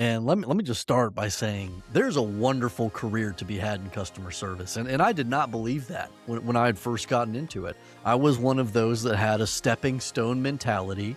And let me just start by saying there's a wonderful career to be had in customer service. And I did not believe that when I had first gotten into it. I was one of those that had a stepping stone mentality.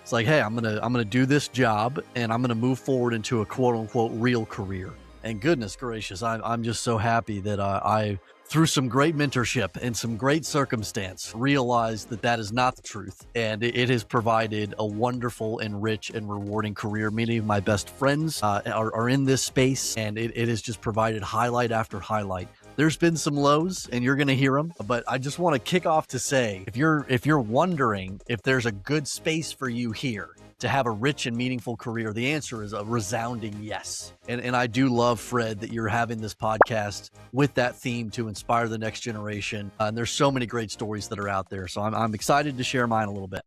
It's like, hey, I'm gonna do this job and I'm gonna move forward into a quote unquote real career. And goodness gracious, I'm just so happy that I through some great mentorship and some great circumstance realized that that is not the truth. And it has provided a wonderful and rich and rewarding career. Many of my best friends are in this space, and it has just provided highlight after highlight. There's been some lows, and you're going to hear them, but I just want to kick off to say, if you're wondering if there's a good space for you here to have a rich and meaningful career, the answer is a resounding yes. And I do love, Fred, that you're having this podcast with that theme to inspire the next generation. And there's so many great stories that are out there. So I'm excited to share mine a little bit.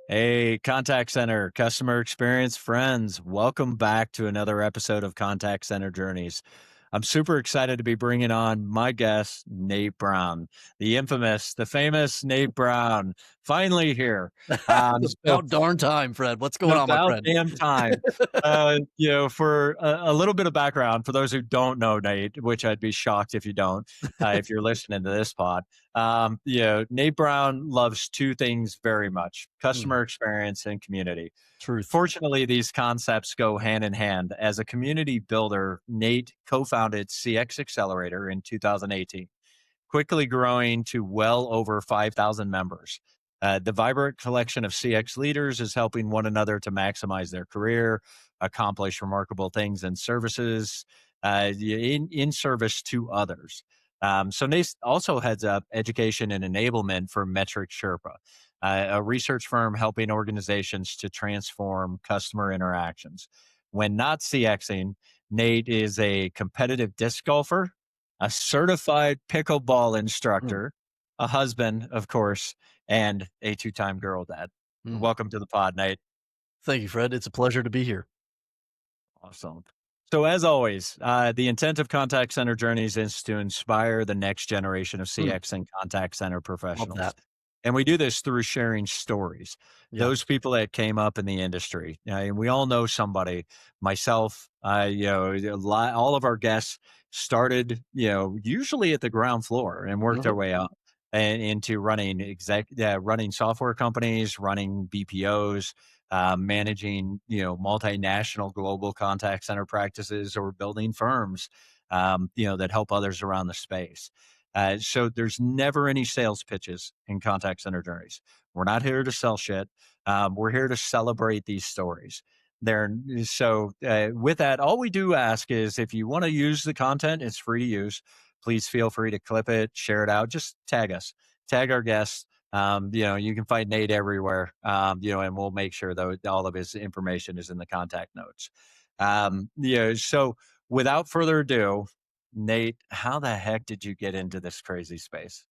Hey, contact center, customer experience friends, welcome back to another episode of Contact Center Journeys. I'm super excited to be bringing on my guest, Nate Brown, the infamous, the famous Nate Brown, finally here. It's about darn time, Fred. What's going on, my About friend? damn time. For a little bit of background, for those who don't know Nate, which I'd be shocked if you don't, if you're listening to this pod, Nate Brown loves two things very much: customer experience and community. Truth. Fortunately, these concepts go hand in hand. As a community builder, Nate co-founded CX Accelerator in 2018, quickly growing to well over 5,000 members. The vibrant collection of CX leaders is helping one another to maximize their career, accomplish remarkable things and services in service to others. So Nate also heads up education and enablement for Metric Sherpa, a research firm helping organizations to transform customer interactions. When not CXing, Nate is a competitive disc golfer, a certified pickleball instructor, a husband, of course, and a two-time girl dad. Welcome to the pod, Nate. Thank you, Fred. It's a pleasure to be here. Awesome. So as always, the intent of Contact Center Journeys is to inspire the next generation of CX and contact center professionals. And we do this through sharing stories. Yeah. Those people that came up in the industry. We all know somebody. Myself, all of our guests started, usually at the ground floor and worked their way up and into running running software companies, running BPOs, managing, multinational global contact center practices, or building firms, that help others around the space. So there's never any sales pitches in contact center journeys. We're not here to sell shit. We're here to celebrate these stories. With that, all we do ask is, if you want to use the content, it's free to use. Please feel free to clip it, share it out. Just tag us, tag our guests. You can find Nate everywhere, and we'll make sure that all of his information is in the contact notes. So without further ado, Nate, how the heck did you get into this crazy space?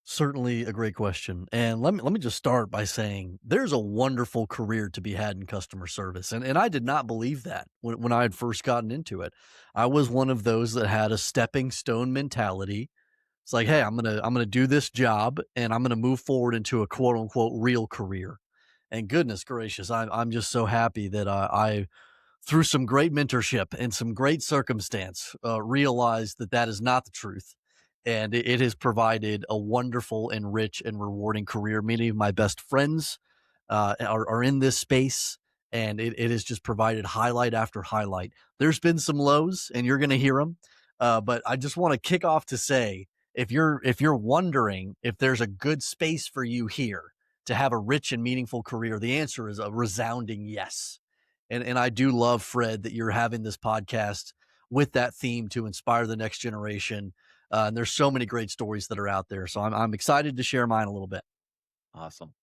Certainly a great question. And let me just start by saying there's a wonderful career to be had in customer service. And I did not believe that when I had first gotten into it. I was one of those that had a stepping stone mentality. It's like, hey, I'm gonna do this job and I'm gonna move forward into a quote unquote real career. And goodness gracious, I'm just so happy that I through some great mentorship and some great circumstance realized that that is not the truth. And it has provided a wonderful and rich and rewarding career. Many of my best friends are in this space, and it has just provided highlight after highlight. There's been some lows, and you're going to hear them. But I just want to kick off to say, if you're wondering if there's a good space for you here to have a rich and meaningful career, the answer is a resounding yes. And I do love, Fred, that you're having this podcast with that theme to inspire the next generation. And there's so many great stories that are out there. So I'm excited to share mine a little bit. Awesome.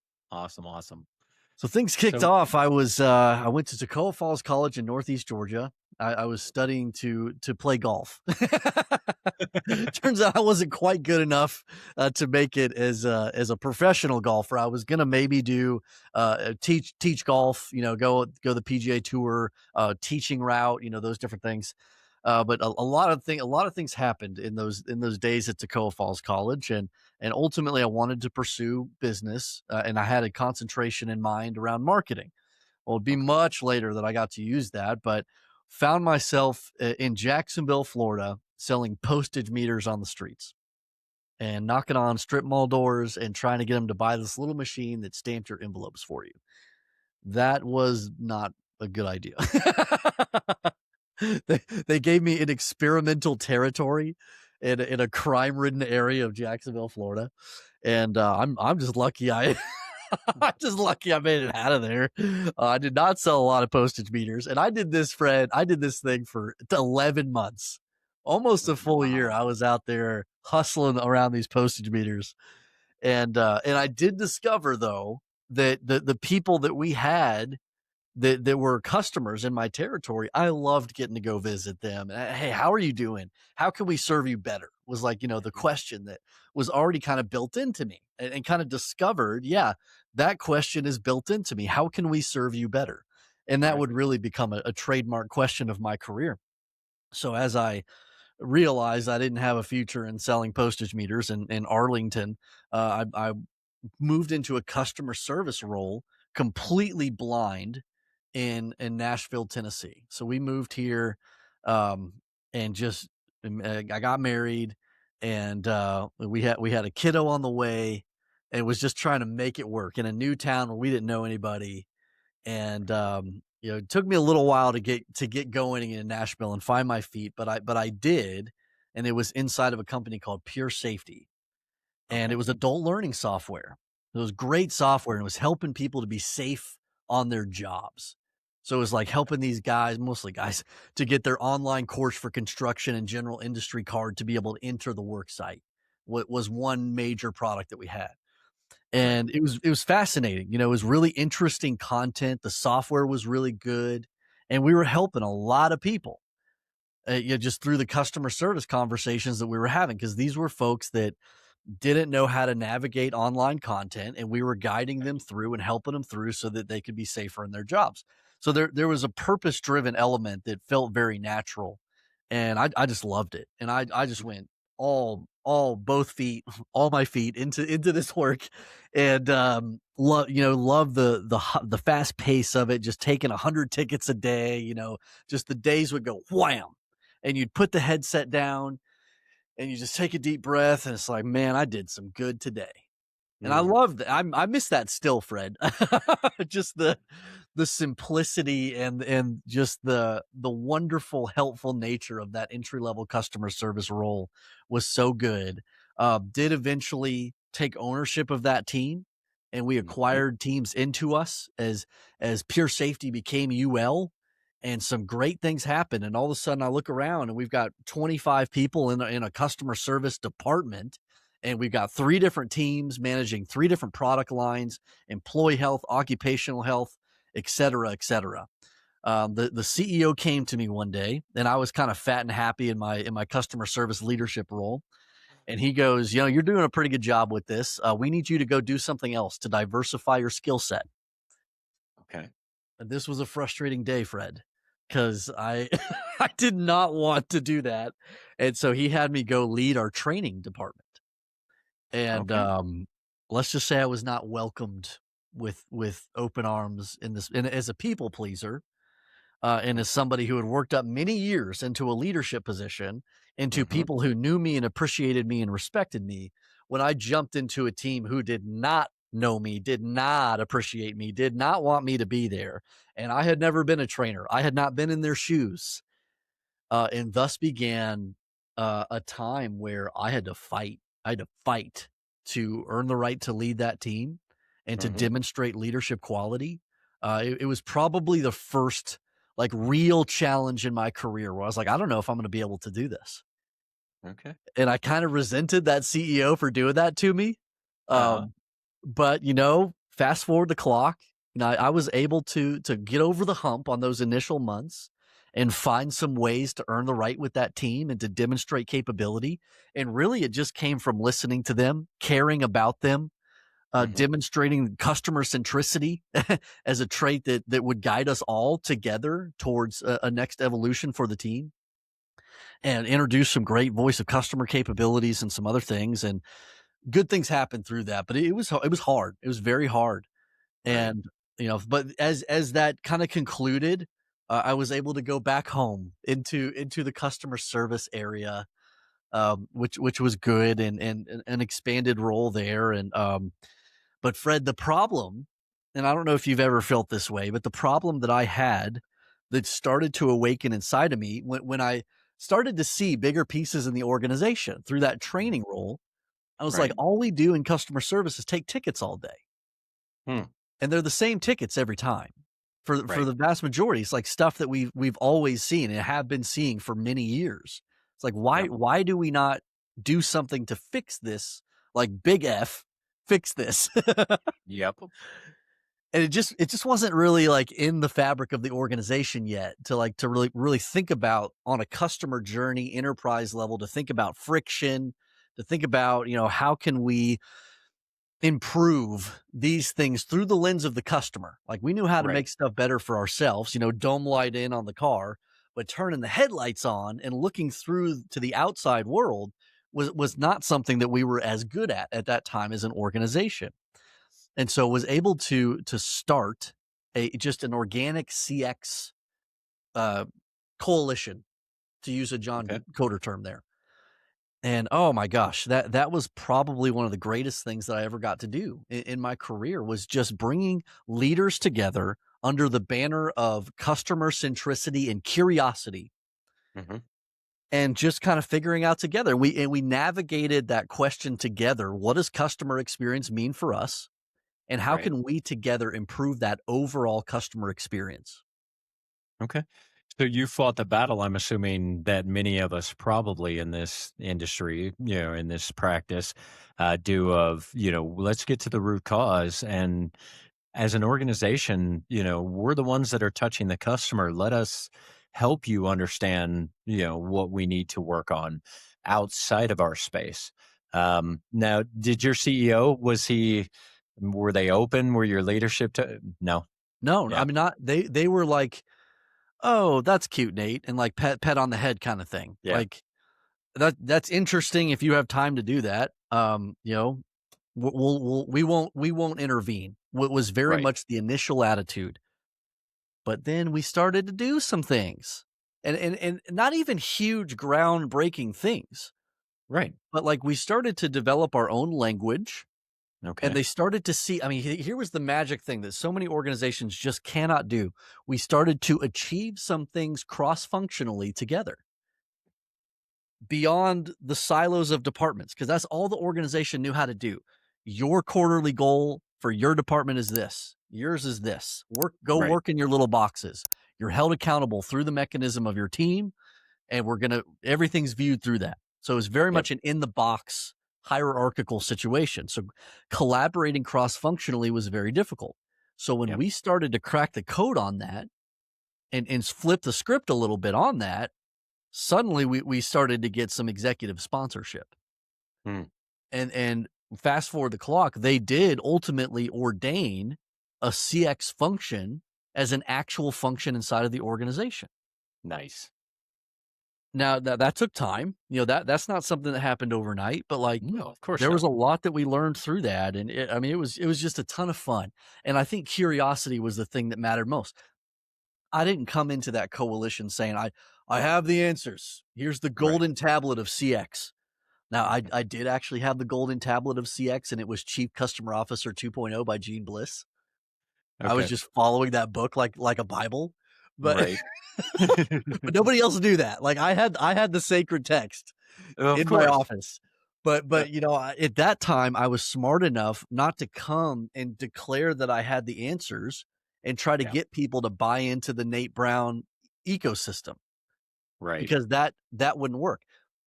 So things kicked So off. I went to Tacoma Falls College in Northeast Georgia. I was studying to play golf. Turns out I wasn't quite good enough to make it as a professional golfer. I was gonna maybe do teach golf, go the PGA Tour, teaching route, those different things. But a lot of things happened in those days at Tacoma Falls College, and ultimately I wanted to pursue business, and I had a concentration in mind around marketing. Well, it'd be okay, much later that I got to use that, but found myself in Jacksonville, Florida, selling postage meters on the streets and knocking on strip mall doors and trying to get them to buy this little machine that stamped your envelopes for you. That was not a good idea. They gave me an experimental territory in a crime-ridden area of Jacksonville, Florida, and, I'm just lucky I I'm just lucky I made it out of there. I did not sell a lot of postage meters, and I did this thing for 11 months, almost a full year. I wow, was out there hustling around these postage meters, and I did discover though that the people that we had that were customers in my territory, I loved getting to go visit them. Hey, how are you doing? How can we serve you better? Was like, the mhm, question that was already kind of built into me and kind of discovered, yeah, that question is built into me. How can we serve you better? And that right, would really become a trademark question of my career. So as I realized I didn't have a future in selling postage meters in Arlington, I moved into a customer service role completely blind in Nashville, Tennessee. So we moved here, um, and just I got married, and we had a kiddo on the way, and was just trying to make it work in a new town where we didn't know anybody. And it took me a little while to get going in Nashville and find my feet, but I did, and it was inside of a company called Pure Safety, and it okay, was adult learning software. It was great software, and it was helping people to be safe on their jobs. So it was like helping these guys, mostly guys, to get their online course for construction and general industry card to be able to enter the work site. What was one major product that we had. right, And it was fascinating. It was really interesting content. The software was really good, and we were helping a lot of people. Just through the customer service conversations that we were having, because these were folks that didn't know how to navigate online content, and we were guiding them through and helping them through so that they could be safer in their jobs. So there was a purpose driven element that felt very natural, and I just loved it, and I just went all both feet, all my feet into this work, and love the fast pace of it, just taking 100 tickets a day. Just the days would go wham, and you'd put the headset down and you just take a deep breath, and it's like, man, I did some good today. And I mm, love that. I miss that still, Fred. Just the simplicity and just the wonderful, helpful nature of that entry level customer service role was so good. Did eventually take ownership of that team, and we okay, acquired teams into us as Pure Safety became UL, and some great things happened. And all of a sudden, I look around and we've got 25 people in a customer service department, and we've got 3 different teams managing 3 different product lines, employee health, occupational health, et cetera, et cetera. The CEO came to me one day, and I was kind of fat and happy in my customer service leadership role, and he goes, "You're doing a pretty good job with this. We need you to go do something else to diversify your skill set." okay, And this was a frustrating day, Fred, because I I did not want to do that, and so he had me go lead our training department. And, okay, let's just say I was not welcomed with open arms in this, and as a people pleaser, and as okay, somebody who had worked up many years into a leadership position, into mhm, people who knew me and appreciated me and respected me, when I jumped into a team who did not know me, did not appreciate me, did not want me to be there, and I had never been a trainer, I had not been in their shoes, and thus began a time where I had to fight. I had to fight to earn the right to lead that team and to mhm, demonstrate leadership quality. It was probably the first like real challenge in my career where I was like, I don't know if I'm going to be able to do this. okay, And I kind of resented that CEO for doing that to me. uh-huh, Um, but fast forward the clock. I was able to get over the hump on those initial months and find some ways to earn the right with that team and to demonstrate capability. And really, it just came from listening to them, caring about them, Hmm. demonstrating customer centricity as a trait that would guide us all together towards a next evolution for the team, and introduce some great voice of customer capabilities and some other things. And good things happened through that, but it was hard. It was very hard. Right. And, but as that kinda concluded, I was able to go back home into the customer service area, which was good, and an expanded role there. And, but Fred, the problem, and I don't know if you've ever felt this way, but the problem that I had that started to awaken inside of me when I started to see bigger pieces in the organization through that Mhm. training role, I was like, Right. all we do in customer service is take tickets all day. Hmm. And they're the same tickets every time. For Right. the vast majority, it's like stuff that we've always seen and have been seeing for many years. It's like, Yep. why do we not do something to fix this? Like big F, fix this. Yep. And it just wasn't really like in the fabric of the organization yet to really think about on a customer journey, enterprise level, to think about friction, to think about, how can we improve these things through the lens of the customer. Like, we knew how to Right. make stuff better for ourselves, dome light in on the car, but turning the headlights on and looking through to the outside world was not something that we were as good at that time as an organization. And so was able to start a just an organic CX uh coalition, to use a John Okay. Coder term there. And, oh my gosh, that was probably one of the greatest things that I ever got to do in my career, was just bringing leaders together under the banner of customer centricity and curiosity, Hmm. and just kind of figuring out together. We navigated that question together. What does customer experience mean for us? And how Right. can we together improve that overall customer experience? Okay. So you fought the battle, I'm assuming, that many of us probably in this industry, in this practice, do of, let's get to the root cause. And as an organization, we're the ones that are touching the customer. Let us help you understand, what we need to work on outside of our space. Now, did your CEO, were they open? Were your leadership to, no. No, I Yeah. mean, not they were like, "Oh, that's cute, Nate," and like pet on the head kind of thing. Yeah. Like, that's interesting if you have time to do that. We won't intervene. What was very Right. much the initial attitude, but then we started to do some things, and not even huge groundbreaking things, Right. but like we started to develop our own language. And Okay. they started to see, I mean, here was the magic thing that so many organizations just cannot do. We started to achieve some things cross-functionally together, beyond the silos of departments, because that's all the organization knew how to do. Your quarterly goal for your department is this. Yours is this. Go Right. work in your little boxes. You're held accountable through the mechanism of your team, and everything's viewed through that. So it's very Yep. much an in the box hierarchical situation. So collaborating cross functionally was very difficult. So when Yep. we started to crack the code on that, and flip the script a little bit on that, suddenly we started to get some executive sponsorship. Mm, And fast forward the clock, they did ultimately ordain a CX function as an actual function inside of the organization. nice. Now that took time. That's not something that happened overnight, but like No, of course there was not. a lot that we learned through that. And I mean, it was just a ton of fun. And I think curiosity was the thing that mattered most. I didn't come into that coalition saying I have the answers. Here's the Right. golden tablet of CX. Now, I did actually have the golden tablet of CX, and it was Chief Customer Officer 2.0 by Gene Bliss. I was Okay. just following that book like a Bible, but Right. but nobody else knew that. Like, I had the sacred text Of in my course. office. But Yep. at that time, I was smart enough not to come and declare that I had the answers and try to Yeah. get people to buy into the Nate Brown ecosystem, Right. because that wouldn't work.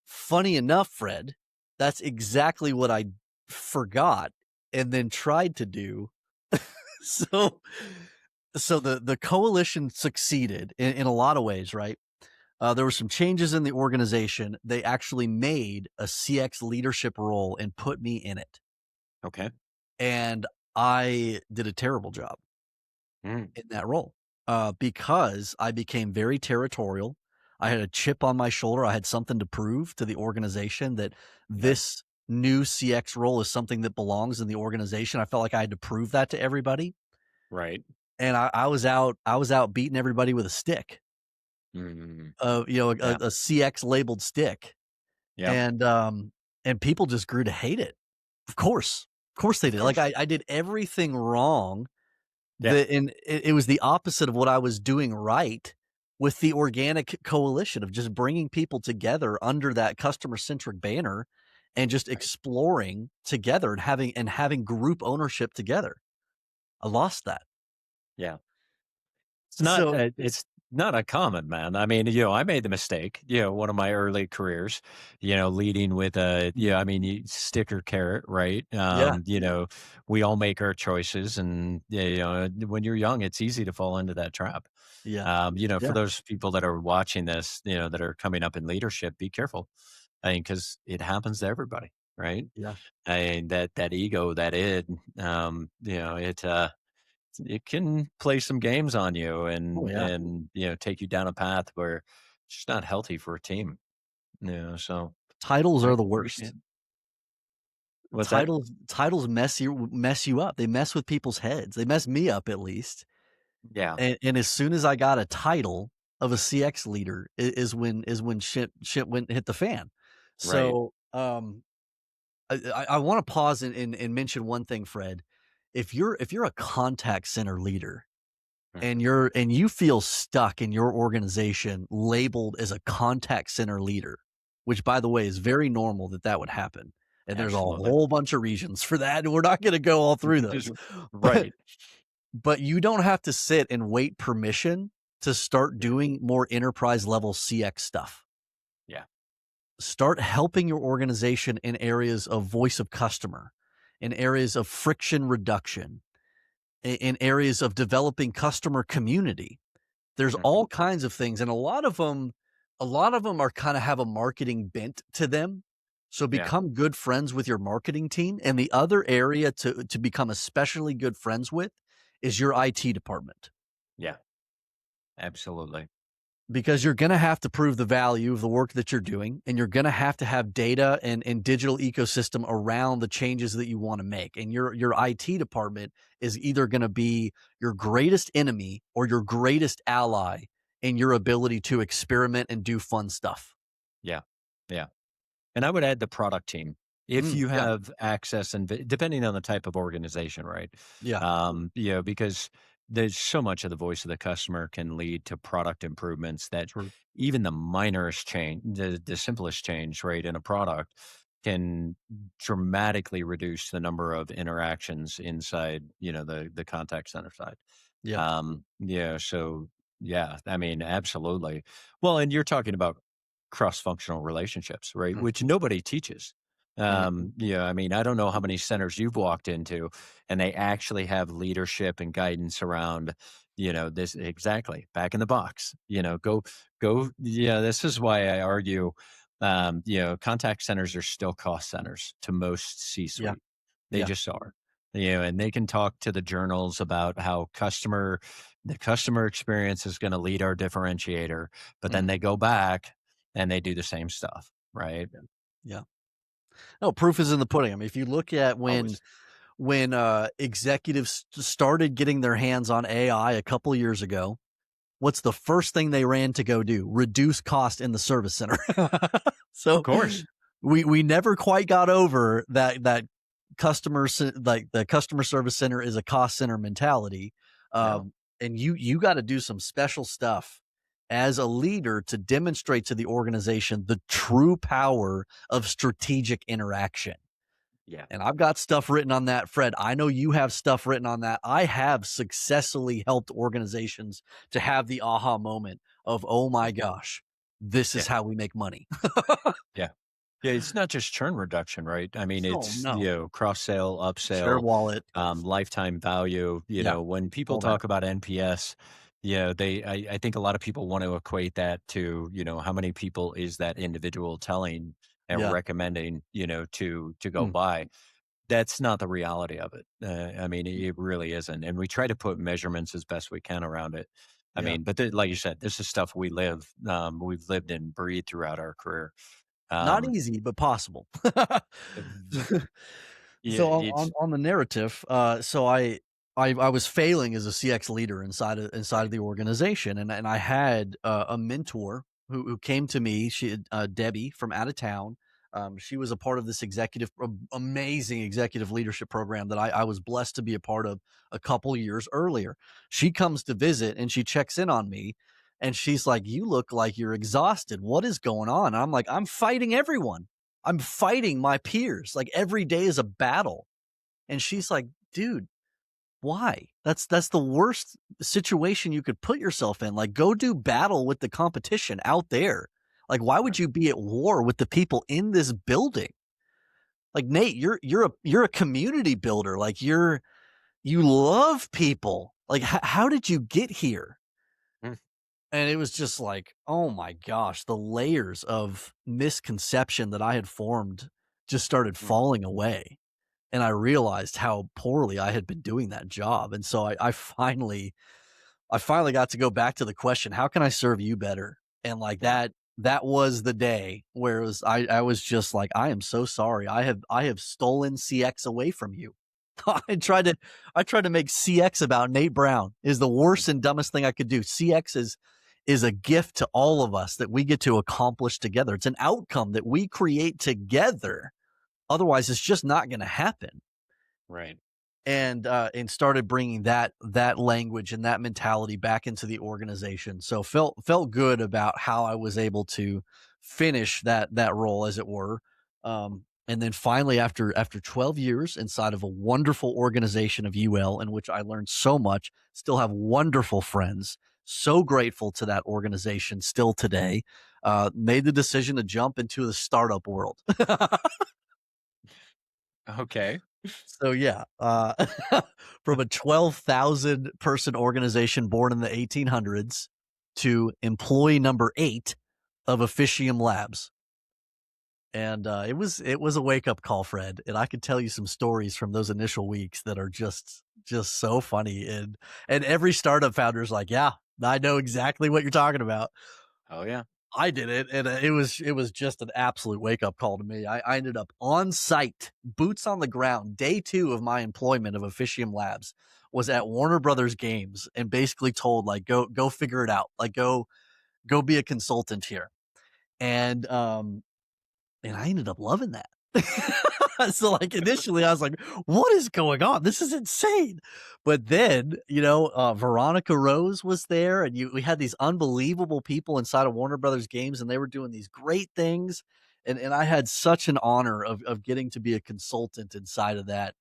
Funny enough, Fred, that's exactly what I forgot and then tried to do So so the coalition succeeded in a lot of ways, right? There were some changes in the organization. They actually made a CX leadership role and put me in it. Okay. And I did a terrible job Mm, in that role, because I became very territorial. I had a chip on my shoulder. I had something to prove to the organization that yeah. this new CX role is something that belongs in the organization. I felt like I had to prove that to everybody. Right. And I was out beating everybody with a stick, Mm, yeah. a CX labeled stick. Yep. And, and people just grew to hate it. Of course they Of did. Like, course. I did everything wrong. Yeah. It was the opposite of what I was doing right with the organic coalition of just bringing people together under that customer-centric banner and just Right. exploring together and having group ownership together. I lost that. Yeah. So It's not uncommon, man. I mean, I made the mistake, one of my early careers, leading with I mean, stick or carrot, right? yeah, We all make our choices and, yeah, when you're young, it's easy to fall into that trap. yeah, For yeah, those people that are watching this, that are coming up in leadership, be careful. I mean, because it happens to everybody, right? yeah. I mean, that ego, that id, it can play some games on you Oh, and yeah. take you down a path where it's just not healthy for a team. So Titles I are the can worst. understand. What's that? Titles mess you up. They mess with people's heads. They mess me up at least. Yeah. And as soon as I got a title of a CX leader is when shit went hit the fan. Right. So, I wanna pause and mention one thing, Fred. If you're a contact center leader Mhm. and you feel stuck in your organization labeled as a contact center leader, which by the way is very normal that that would happen. And there's a Absolutely. whole bunch of reasons for that, and we're not gonna go all through those. But Right. but you don't have to sit and wait permission to start Yeah. doing more enterprise level CX stuff. Yeah. Start helping your organization in areas of voice of customer, in areas of friction reduction, in areas of developing customer community. There's Mhm. all kinds of things, and a lot of them are kinda have a marketing bent to them. So Yeah. become good friends with your marketing team, and the other area to become especially good friends with is your IT department, Yeah. Absolutely. because you're gonna have to prove the value of the work that you're doing, and you're gonna have to have data and digital ecosystem around the changes that you wanna make, and your IT department is either gonna be your greatest enemy or your greatest ally in your ability to experiment and do fun stuff. Yeah. Yeah. And I would add the product team. If you Yeah, have access and depending on the type of organization, right? yeah, Because there's so much of the voice of the customer can lead to product improvements that true. even the minorest change, the simplest change, right, in a product can dramatically reduce the number of interactions inside, the contact center side. Yeah, So yeah, I mean, absolutely. Well, and you're talking about cross-functional relationships, right? Which mhm, nobody teaches. mhm, Yeah, I mean, I don't know how many centers you've walked into and they actually have leadership and guidance around, this exactly back in the box, go. Yeah, this is why I argue, contact centers are still cost centers to most yeah, C-suite. They yeah, just are. And they can talk to the journals about how the customer experience is going to lead our differentiator, but then mhm, they go back and they do the same stuff, right? yeah, yeah. No, proof is in the pudding. I mean, if you look at Always. when executives started getting their hands on AI a couple years ago, what's the first thing they ran to go do? Reduce cost in the service center. Of So course. we never quite got over that like the customer service center is a cost center mentality. No. And you got to do some special stuff as a leader to demonstrate to the organization the true power of strategic interaction. Yeah. And I've got stuff written on that, Fred. I know you have stuff written on that. I have successfully helped organizations to have the aha moment of, "Oh my Yeah. gosh, this is Yeah. how we make money." Yeah. Yeah, it's not just churn reduction, right? I mean, Oh, it's, no. cross sale, Share upsell, wallet. lifetime value. Yeah, When people all that. talk about NPS, I think a lot of people want to equate that to, how many people is that individual telling and Yeah. recommending, to go Mm, buy. That's not the reality of it. I mean, it really isn't. And we try to put measurements as best we can around it. I yeah. mean, but like you said, this is stuff we've lived and breathed throughout our career. Not Um, easy, but possible. Yeah, So on it's on the narrative, so I was failing as a CX leader inside of the organization, and I had a mentor who came to me. She had, Debbie from out of town. She was a part of this amazing executive leadership program that I was blessed to be a part of a couple years earlier. She comes to visit and she checks in on me, and she's like, "You look like you're exhausted. What is going on?" And I'm like, "I'm fighting everyone. I'm fighting my peers. Like every day is a battle." And she's like, "Dude, why? That's the worst situation you could put yourself in. Like, go do battle with the competition out there. Like, why would you be at war with the people in this building? Like, Nate, you're a community builder. Like, you love people. Like, how did you get here?" Mm, And it was just like, oh my gosh, the layers of misconception that I had formed just started mm, falling away. And I realized how poorly I had been doing that job. And so I finally got to go back to the question, how can I serve you better? And like yeah, that was the day where I was just like, I am so sorry. I have stolen CX away from you. I tried to I tried to make CX about Nate Brown is the mm, worst and dumbest thing I could do. CX is a gift to all of us that we get to accomplish together. It's an outcome that we create together. Otherwise, it's just not going to happen. right. And started bringing that language and that mentality back into the organization. So felt good about how I was able to finish that role, as it were. And then finally, after 12 years inside of a wonderful organization of UL, in which I learned so much, still have wonderful friends. So grateful to that organization still today. Made the decision to jump into the startup world. Okay. So yeah, from a 12,000 person organization born in the 1800s to employee number 8 of Officium Labs. And it was a wake up call, Fred. And I could tell you some stories from those initial weeks that are just so funny. And every startup founder is like, "Yeah, I know exactly what you're talking about." Oh, yeah. I did it, and it was just an absolute wake up call to me. I ended up on site, boots on the ground. Day 2 of my employment of Officium Labs was at Warner Brothers Games, and basically told like, go figure it out, like go be a consultant here, and and I ended up loving that. So, like, initially, I was like, "What is going on? This is insane." But then, Veronica Rose was there, and we had these unbelievable people inside of Warner Brothers Games, and they were doing these great things. And I had such an honor of getting to be a consultant inside of that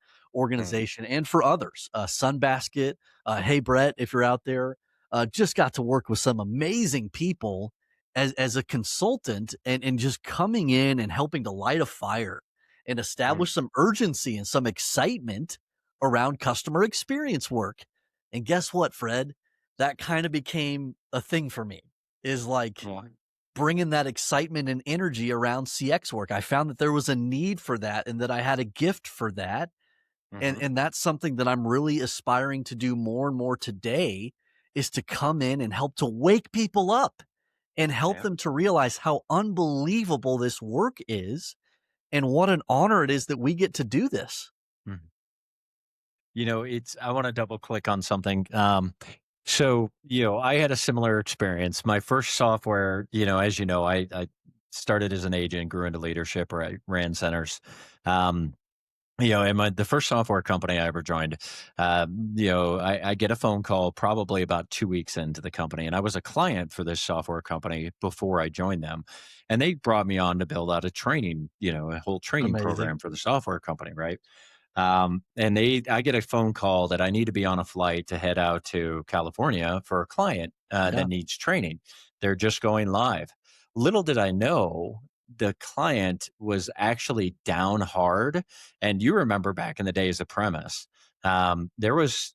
Mm, organization and for others. Sunbasket, hey, Brett, if you're out there, just got to work with some amazing people as a consultant and just coming in and helping to light a fire and mm, establish some urgency and some excitement around customer experience work. And guess what, Fred? That kind of became a thing for me, is like well, bringing that excitement and energy around CX work. I found that there was a need for that and that I had a gift for that. And mhm, and that's something that I'm really aspiring to do more and more today, is to come in and help to wake people up and help yeah. them to realize how unbelievable this work is and what an honor it is that we get to do this. Mhm. I want to double click on something. So, I had a similar experience. My first software, as you know, I started as an agent, grew into leadership, or I ran centers. Um, and the first software company I ever joined, I get a phone call probably about 2 weeks into the company, and I was a client for this software company before I joined them, and they brought me on to build out a whole training Amazing. program for the software company, right? And I get a phone call that I need to be on a flight to head out to California for a client Yeah. that needs training. They're just going live. Little did I know the client was actually down hard. And you remember back in the days of premise, there was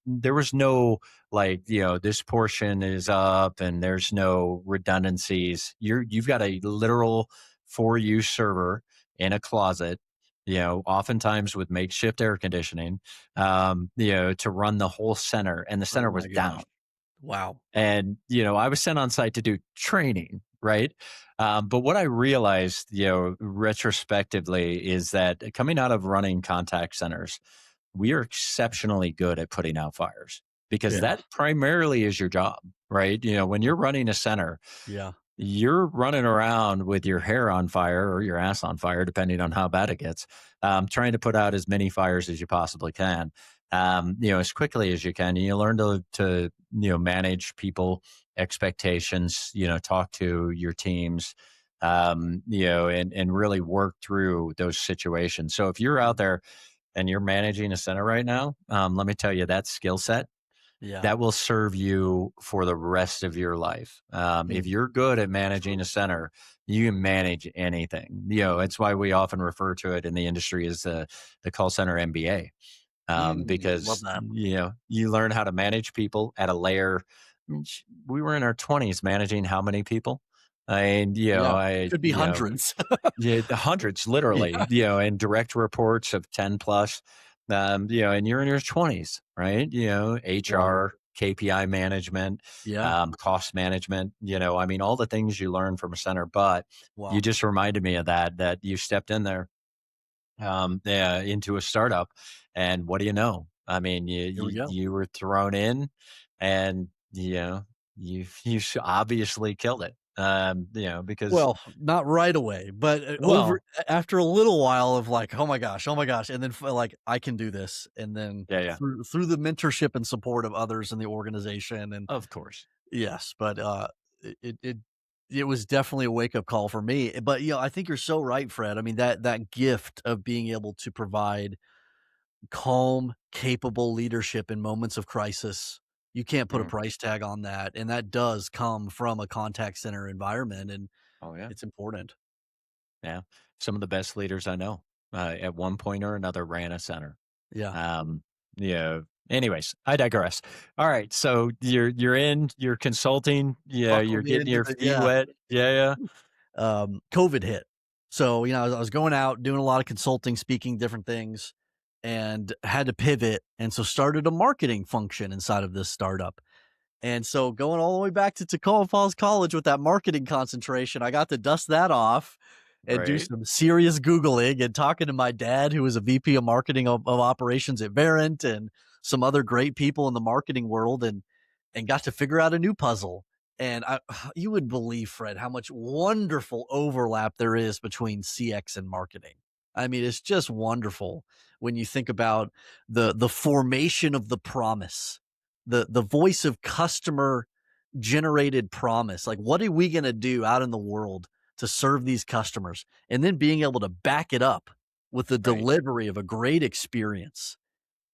no like, this portion is up and there's no redundancies. You've got a literal for you server in a closet, oftentimes with makeshift air conditioning, to run the whole center, and the Oh center was my gosh. down. Wow. And, I was sent on site to do training, right? But what I realized, retrospectively, is that coming out of running contact centers, we are exceptionally good at putting out fires because Yeah. that primarily is your job, right? When you're running a center, Yeah. you're running around with your hair on fire or your ass on fire, depending on how bad it gets, trying to put out as many fires as you possibly can, as quickly as you can. And you learn to manage people expectations, talk to your teams, and really work through those situations. So if you're out Mhm. there and you're managing a center right now, let me tell you that skill set Yeah. that will serve you for the rest of your life. If Mm. you're good at True. managing a center, you can manage anything. It's why we often refer to it in the industry as the call center MBA, Love because that. you learn how to manage people at a layer. We were in our 20s managing how many people, and Yeah. Could be hundreds. yeah, the hundreds, Yeah. literally, and direct reports of 10 plus, and you're in your 20s, right? Wow. HR, KPI management, Yeah. cost management, I mean, all the things you learn from a center. But you Wow. just reminded me of that you stepped in there, yeah, into a startup. And what do you know? I mean, you, Here we you, go. you were thrown in, and, you obviously killed it, because, Well, not right away, but, over well, after a little while of like, oh my gosh," and then like, "I can do this," and then yeah, yeah, through the mentorship and support of others in the organization, and of course. yes, but, it it it it was definitely a wake-up call for me, but, I think you're so right, Fred. I mean, that gift of being able to provide calm, capable leadership in moments of crisis, you can't put a Mhm. price tag on that, and that does come from a contact center environment, and Oh, yeah. it's important. Yeah. Some of the best leaders I know, at one point or another ran a center. Yeah. Um, yeah. Anyways, I digress. All right. So you're consulting. Yeah. Buckle You're me getting into your the feet yeah. wet. Yeah. Yeah. COVID hit. So, I was going out, doing a lot of consulting, speaking different things, and had to pivot, and so started a marketing function inside of this startup. And so going all the way back to Tacoma Falls College with that marketing concentration, I got to dust that off and do Right. some serious Googling and talking to my dad, who was a VP of marketing of operations at Verint, and some other great people in the marketing world, and got to figure out a new puzzle. And you would believe, Fred, how much wonderful overlap there is between CX and marketing. I mean, it's just wonderful when you think about the formation of the promise, the voice of customer generated promise. Like, what are we going to do out in the world to serve these customers? And then being able to back it up with the Right. delivery of a great experience,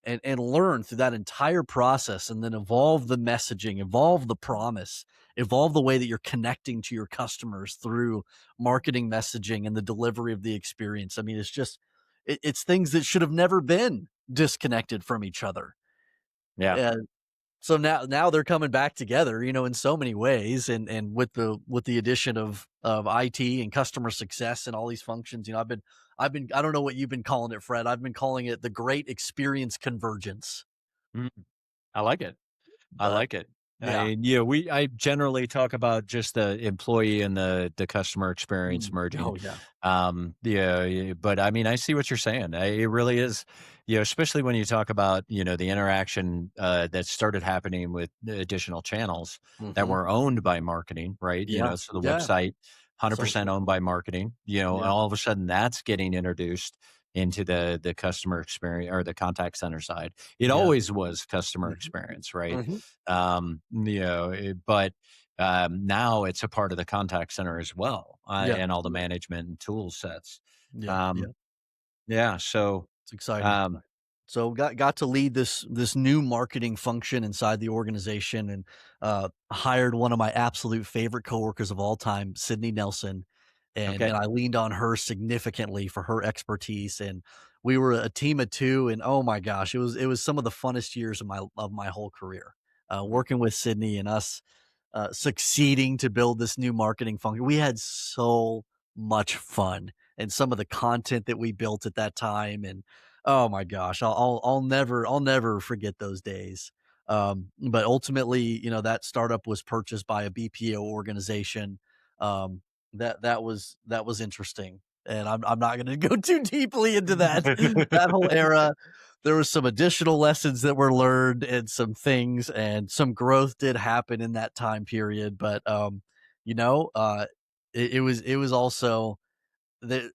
and learn through that entire process, and then evolve the messaging, evolve the promise, evolve the way that you're connecting to your customers through marketing messaging and the delivery of the experience. I mean, it's just it's things that should have never been disconnected from each other. Yeah. And so now they're coming back together, in so many ways, and with the addition of IT and customer success and all these functions. I've been I don't know what you've been calling it, Fred. I've been calling it the great experience convergence. Mm, I like it. I But like it. yeah. I generally talk about just the employee and the customer experience merging. Oh yeah. Yeah, but I mean, I see what you're saying. It really is, especially when you talk about, the interaction, that started happening with the additional channels that Mhm. were owned by marketing, right? Yeah. So the Yeah. website, 100% Social. owned by marketing, and Yeah. all of a sudden that's getting introduced into the customer experience or the contact center side. It Yeah. always was customer Mhm. experience, right? Mhm. But now it's a part of the contact center as well, Yeah. and all the Yeah. management and tool sets. Yeah. Yeah. Um, yeah. So, It's exciting. um, So got to lead this new marketing function inside the organization, and hired one of my absolute favorite coworkers of all time, Sydney Nelson. and Okay. I leaned on her significantly for her expertise, and we were a team of 2, and oh my gosh, it was some of the funnest years of my whole career, working with Sydney and us, succeeding to build this new marketing function. We had so much fun, and some of the content that we built at that time, and oh my gosh, I'll never forget those days. But ultimately, that startup was purchased by a BPO organization. Um, that was interesting, and I'm not going to go too deeply into that whole era. There was some additional lessons that were learned and some things, and some growth did happen in that time period. But you know, uh, it was also the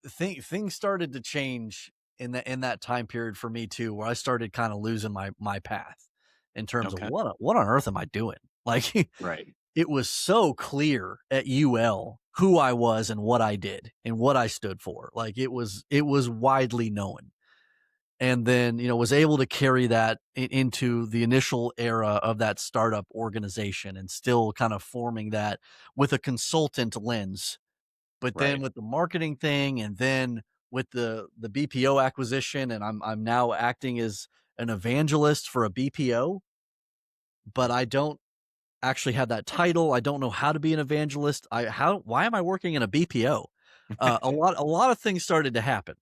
things started to change in that time period for me too, where I started kind of losing my path in terms of Okay. what on earth am I doing? Like Right. it was so clear at UL who I was and what I did and what I stood for. Like it was widely known. And then, was able to carry that into the initial era of that startup organization and still kind of forming that with a consultant lens. But then Right. with the marketing thing and then with the BPO acquisition, and I'm now acting as an evangelist for a BPO, but I don't actually have that title. I don't know how to be an evangelist. Why am I working in a BPO? A lot of things started to happen.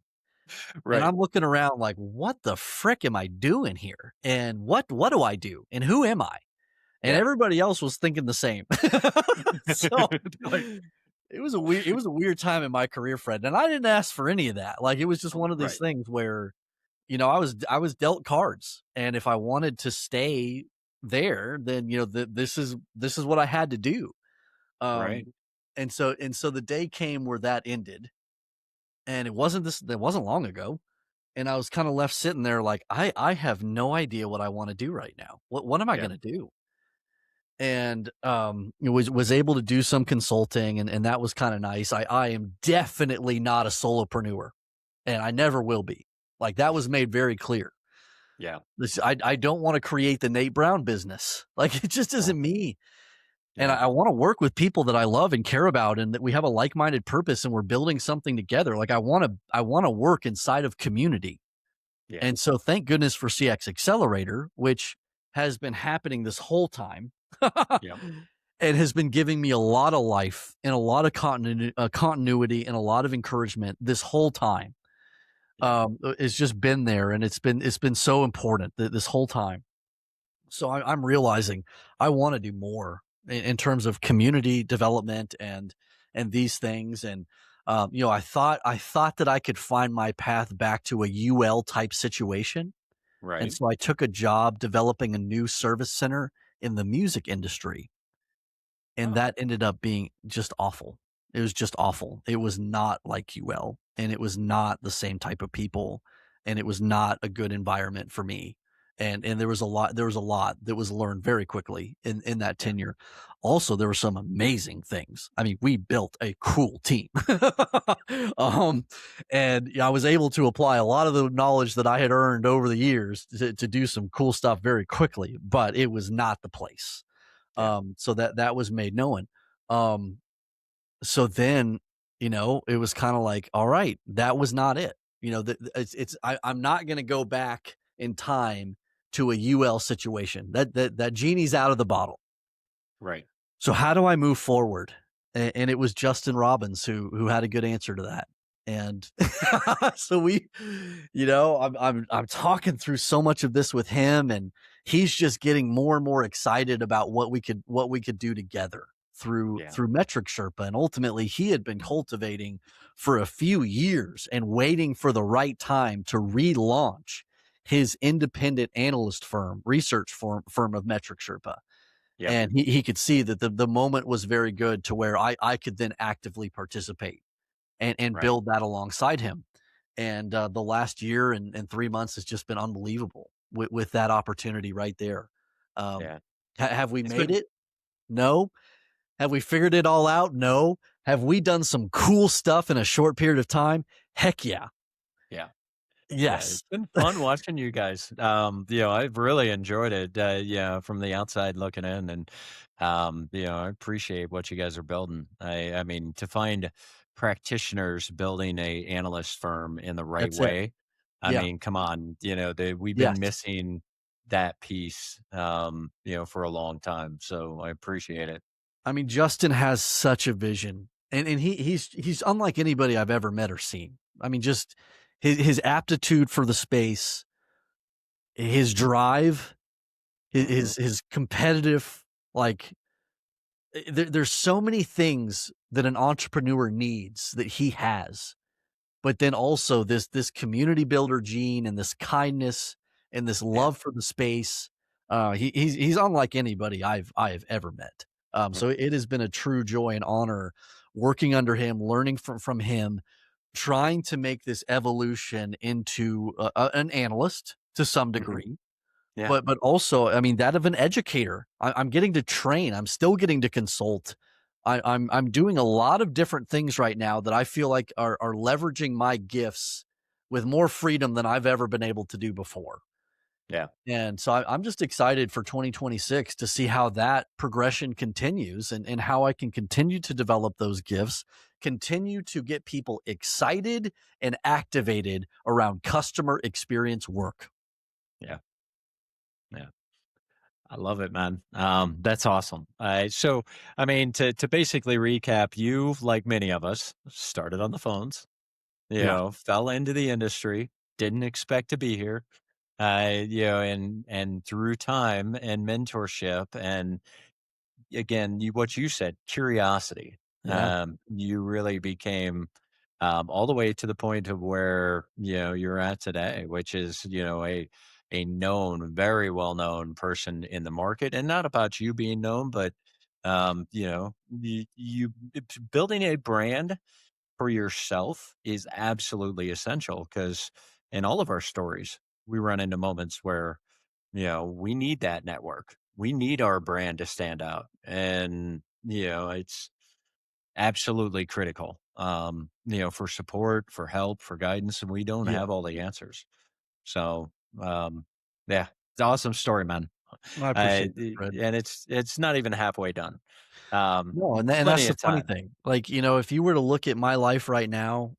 And Right. I'm looking around like, what the frick am I doing here? And what do I do? And who am I? And Yeah. everybody else was thinking the same. So Like, it was a weird time in my career, Fred. And I didn't ask for any of that. Like it was just one of these right. things where, I was dealt cards. And if I wanted to stay there, then this is what I had to do. Right. Um and so the day came where that ended. And it wasn't long ago. And I was kind of left sitting there like, I have no idea what I want to do right now. What am I Yeah. going to do? And was able to do some consulting, and that was kind of nice. I am definitely not a solopreneur, and I never will be. Like that was made very clear. Yeah. I don't want to create the Nate Brown business. Like it just Yeah. isn't me. And I, Yeah. I want to work with people that I love and care about, and that we have a like-minded purpose, and we're building something together. Like I want to work inside of community. Yeah. And so thank goodness for CX Accelerator, which has been happening this whole time Yeah. and has been giving me a lot of life and a lot of continuity and a lot of encouragement this whole time. Yeah. It's just been there, and it's been so important this whole time. So I'm realizing I want to do more in terms of community development and these things. And I thought that I could find my path back to a UL type situation, and Right. so I took a job developing a new service center in the music industry, and Oh, that ended up being just awful. It was just awful. It was not like UL, and it was not the same type of people, and it was not a good environment for me. And there was a lot that was learned very quickly in that yeah. tenure. Also, there were some amazing things. I mean, we built a cool team. um, and I was able to apply a lot of the knowledge that I had earned over the years to do some cool stuff very quickly, but it was not the place. Yeah. So that was made known. Um, so then, it was kind of like, all right, that was not it. I'm not going to go back in time to a UL situation. That genie's out of the bottle. Right. So how do I move forward? And it was Justin Robbins who had a good answer to that. And so I'm talking through so much of this with him, and he's just getting more and more excited about what we could do together through Yeah. through Metric Sherpa. And ultimately, he had been cultivating for a few years and waiting for the right time to relaunch his independent analyst research firm of Metric Sherpa. Yeah. And he could see that the moment was very good to where I could then actively participate and Right. build that alongside him. And the last year and 3 months has just been unbelievable with that opportunity right there. Um, Yeah. have we It's made been it? No. Have we figured it all out? No. Have we done some cool stuff in a short period of time? Heck yeah. yeah. Yeah, Yes. it's been fun watching you guys. I've really enjoyed it. Yeah, from the outside looking in, and I appreciate what you guys are building. I mean, to find practitioners building a analyst firm in the right That's it. way. I Yeah. mean, come on, we've been Yes. missing that piece, for a long time. So I appreciate it. I mean, Justin has such a vision, and he's unlike anybody I've ever met or seen. I mean, just his aptitude for the space, his drive, Hmm. his competitive, like, there's so many things that an entrepreneur needs that he has. But then also this community builder gene and this kindness and this Yeah. love for the space. He's unlike anybody I have ever met. Mm. So it has been a true joy and honor working under him, learning from him, trying to make this evolution into an analyst to some Mhm. degree, Yeah. but also, I mean, that of an educator. I'm getting to train. I'm still getting to consult. I'm doing a lot of different things right now that I feel like are leveraging my gifts with more freedom than I've ever been able to do before. Yeah. And so I'm just excited for 2026 to see how that progression continues and how I can continue to develop those gifts, continue to get people excited and activated around customer experience work. Yeah. Yeah. I love it, man. That's awesome. So, I mean, to basically recap, you, like many of us, started on the phones, Yeah. fell into the industry, didn't expect to be here, and through time and mentorship and again, what you said, curiosity. Yeah. You really became all the way to the point of where you're at today, which is a known, very well known person in the market, and not about you being known, but building a brand for yourself is absolutely essential because in all of our stories, we run into moments where we need that network. We need our brand to stand out. And, it's absolutely critical, for support, for help, for guidance. And we don't Yeah. have all the answers. So, um, yeah, it's an awesome story, man. I appreciate that, Fred. And it's not even halfway done. No, and that's Plenty the of funny time. thing. Like, if you were to look at my life right now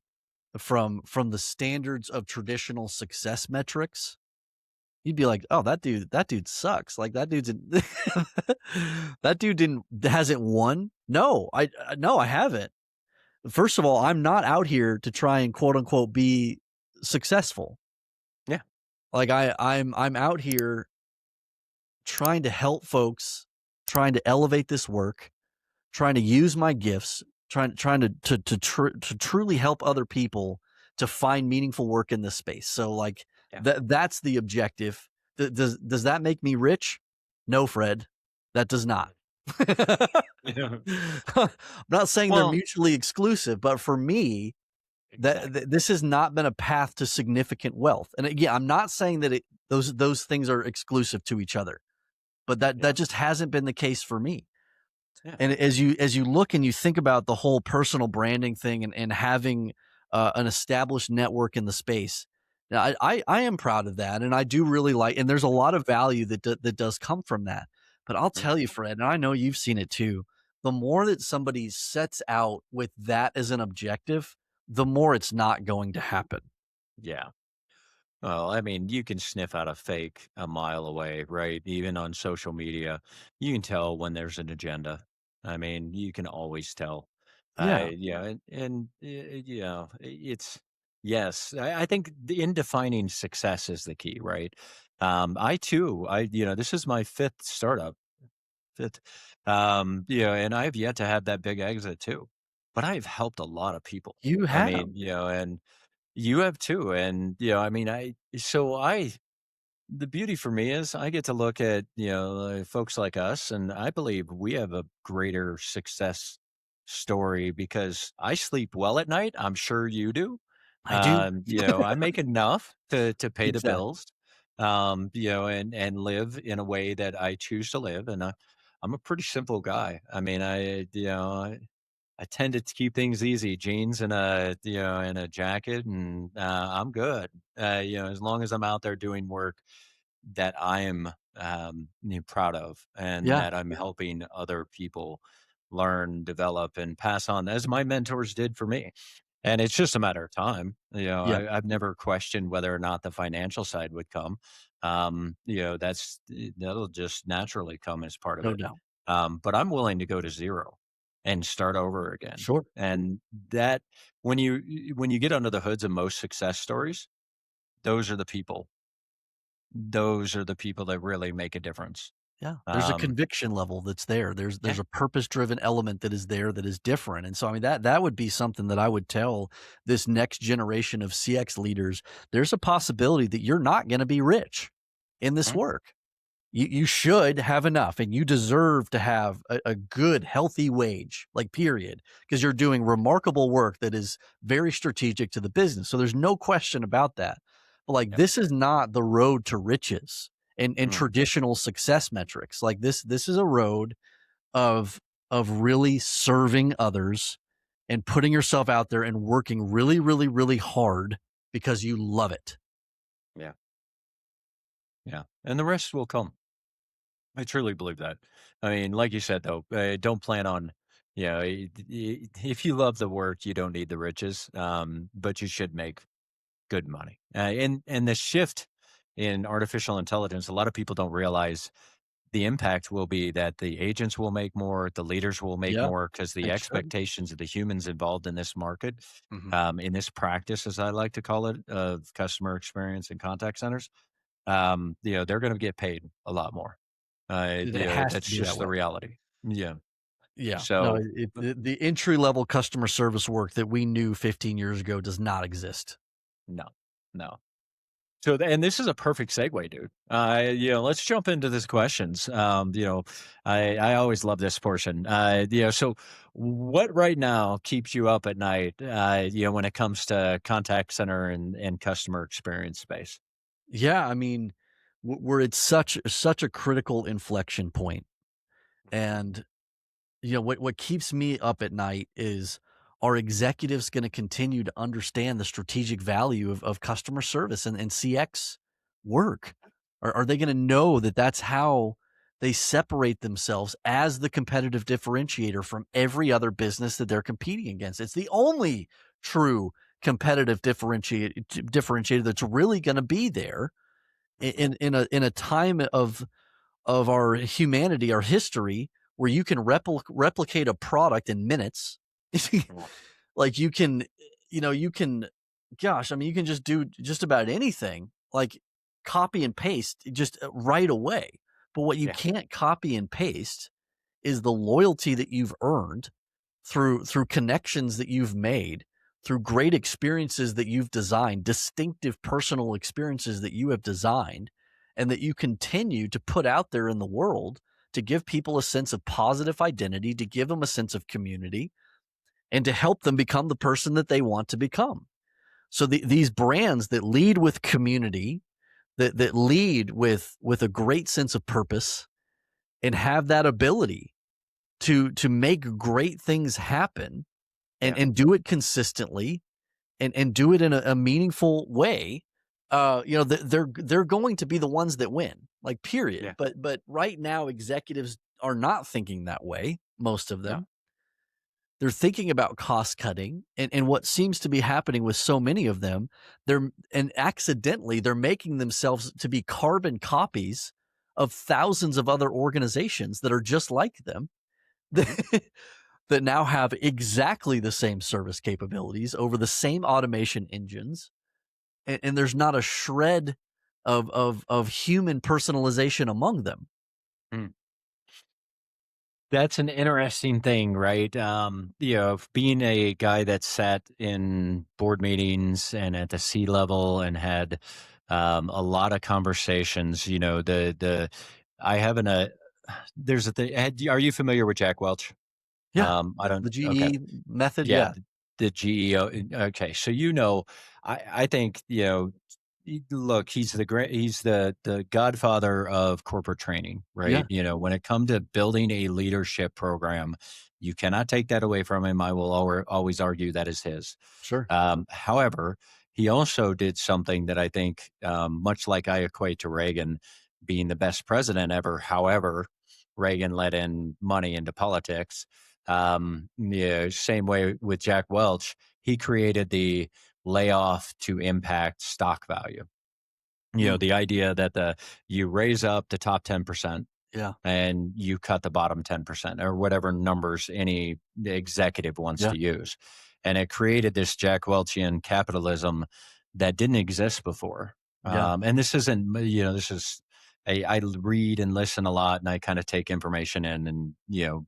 from the standards of traditional success metrics, you'd be like, "Oh, that dude sucks." Like that dude's an that dude didn't hasn't won. No, I haven't. First of all, I'm not out here to try and quote unquote be successful. Yeah. Like I'm out here trying to help folks, trying to elevate this work, trying to use my gifts, trying to truly help other people to find meaningful work in this space. So, like, Yeah. that's the objective. Does that make me rich? No, Fred, that does not. Yeah. I'm not saying they're Well, mutually exclusive, but for me, exactly. this has not been a path to significant wealth. And again, I'm not saying that those things are exclusive to each other, but that Yeah. just hasn't been the case for me. Yeah. And as you look and you think about the whole personal branding thing and having, an established network in the space, now I am proud of that, and I do really like and there's a lot of value that does come from that. But I'll Mhm. tell you, Fred, and I know you've seen it too, the more that somebody sets out with that as an objective, the more it's not going to happen. Yeah. Well, I mean, you can sniff out a fake a mile away, right? Even on social media, you can tell when there's an agenda. I mean, you can always tell. Yeah, Yeah, it's yes. I think in defining success is the key, right? I too, this is my fifth startup, fifth, and I've yet to have that big exit too, but I've helped a lot of people. you I have. mean, and you have too, and, I mean, the beauty for me is I get to look at, folks like us, and I believe we have a greater success story because I sleep well at night, I'm sure you do. I do. I make enough to pay the Exactly. bills, and live in a way that I choose to live, and I'm a pretty simple guy. I mean, I tend to keep things easy, jeans and a jacket, and I'm good. As long as I'm out there doing work that I am proud of and Yeah. that I'm helping other people. learn, develop, and pass on as my mentors did for me. And it's just a matter of time. Yeah, I've never questioned whether or not the financial side would come. That'll just naturally come as part of no it. doubt. But I'm willing to go to zero and start over again. Sure. And that when you get under the hoods of most success stories, those are the people. Those are the people that really make a difference. Yeah, there's a Um, conviction level that's there. yeah, There's a purpose-driven element that is there that is different, and so, I mean, that would be something that I would tell this next generation of CX leaders. There's a possibility that you're not gonna be rich in this mm, work. You should have enough, and you deserve to have a good, healthy wage, like, period, because 'cause you're doing remarkable work that is very strategic to the business, so there's no question about that. But, like, yep, this is not the road to riches and mm, traditional success metrics. Like, this is a road of really serving others and putting yourself out there and working really, really, really hard because you love it. yeah, yeah, and the rest will come. I truly believe that. I mean, like you said, though, don't plan on, if you love the work, you don't need the riches, but you should make good money. And the shift in artificial intelligence, a lot of people don't realize the impact will be that the agents will make more, the leaders will make Yeah, more because the they should. expectations of the humans involved in this market, Mhm. in this practice, as I like to call it, of customer experience and contact centers, they're going to get paid a lot more. It has That's to be that just the way. reality. Yeah. Yeah. No, So the entry level customer service work that we knew 15 years ago does not exist. no, no. And this is a perfect segue, dude. Let's jump into these questions. I always love this portion. So what right now keeps you up at night? When it comes to contact center and customer experience space. Yeah, I mean, we're at such a critical inflection point, and what keeps me up at night is, are executives going to continue to understand the strategic value of customer service and CX work? Are they going to know that that's how they separate themselves as the competitive differentiator from every other business that they're competing against? It's the only true competitive differentiator that's really going to be there Mhm. in a time of our humanity, our history, where you can replicate a product in minutes. Yeah. Like, you can gosh, I mean, you can just do just about anything, like copy and paste just right away. But what you Yeah. can't copy and paste is the loyalty that you've earned through connections that you've made, through great experiences that you've designed, distinctive personal experiences that you have designed, and that you continue to put out there in the world to give people a sense of positive identity, to give them a sense of community, and to help them become the person that they want to become. So these brands that lead with community, that lead with a great sense of purpose and have that ability to make great things happen Yeah. and do it consistently and do it in a meaningful way, they're going to be the ones that win, like, period. Yeah. But right now, executives are not thinking that way, most of No. them. They're thinking about cost cutting, and what seems to be happening with so many of them, accidentally, they're making themselves to be carbon copies of thousands of other organizations that are just like them, Hmm. that now have exactly the same service capabilities over the same automation engines, and there's not a shred of human personalization among them. That's an interesting thing, right? Being a guy that sat in board meetings and at the C level and had a lot of conversations. I haven't a there's a thing. Are you familiar with Jack Welch? Yeah, I don't. the Okay, GE method, yeah, yeah, the GEO. Okay, so I think look, he's the godfather of corporate training, yeah, right? When it comes to building a leadership program, you cannot take that away from him. I will always argue that is his. sure, However, he also did something that I think, much like I equate to Reagan being the best president ever. However, Reagan let in money into politics. Yeah, same way with Jack Welch. He created the layoff to impact stock value. Mm, The idea that the you raise up the top 10% yeah, and you cut the bottom 10% or whatever numbers any executive wants yeah, to use. And it created this Jack Welchian capitalism that didn't exist before. yeah. And this isn't, this is, I read and listen a lot and I kind of take information in and,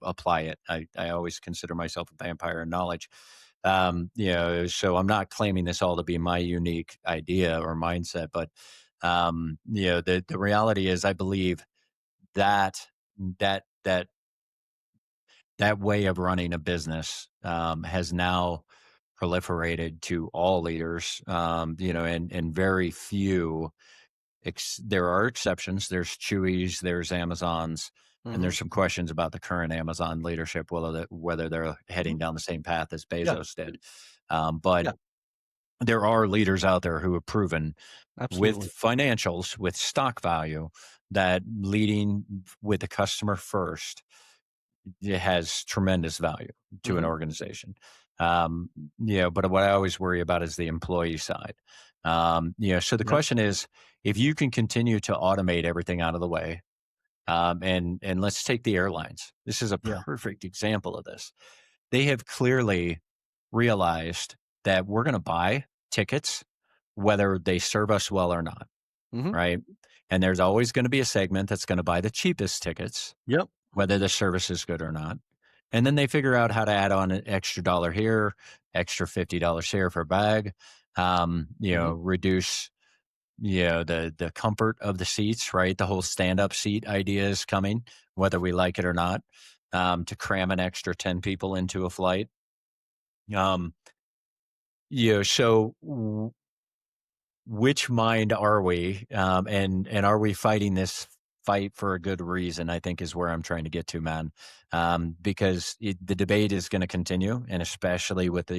apply it. I always consider myself a vampire in knowledge. So I'm not claiming this all to be my unique idea or mindset, but, the reality is I believe that that that that way of running a business has now proliferated to all leaders. And very few. There are exceptions. There's Chewy's, there's Amazon's, and Mhm, there's some questions about the current Amazon leadership, whether they're heading mhm. down the same path as Yeah, Bezos did. But yeah, there are leaders out there who have proven with absolutely. financials, with stock value, that leading with the customer first, it has tremendous value to an Mhm, organization. Um, but what I always worry about is the employee side. So the yeah, question is, if you can continue to automate everything out of the way, and let's take the airlines. This is a yeah, perfect example of this. They have clearly realized that we're going to buy tickets whether they serve us well or not, mhm, right? And there's always going to be a segment that's going to buy the cheapest tickets yep, whether the service is good or not. And then they figure out how to add on an extra dollar here, extra $50 share per bag, mhm, reduce, the comfort of the seats, right? The whole stand up seat idea is coming, whether we like it or not, to cram an extra 10 people into a flight. Um, so which mind are we? And are we fighting this fight for a good reason? I think is where I'm trying to get to, man. Because the debate is going to continue, and especially with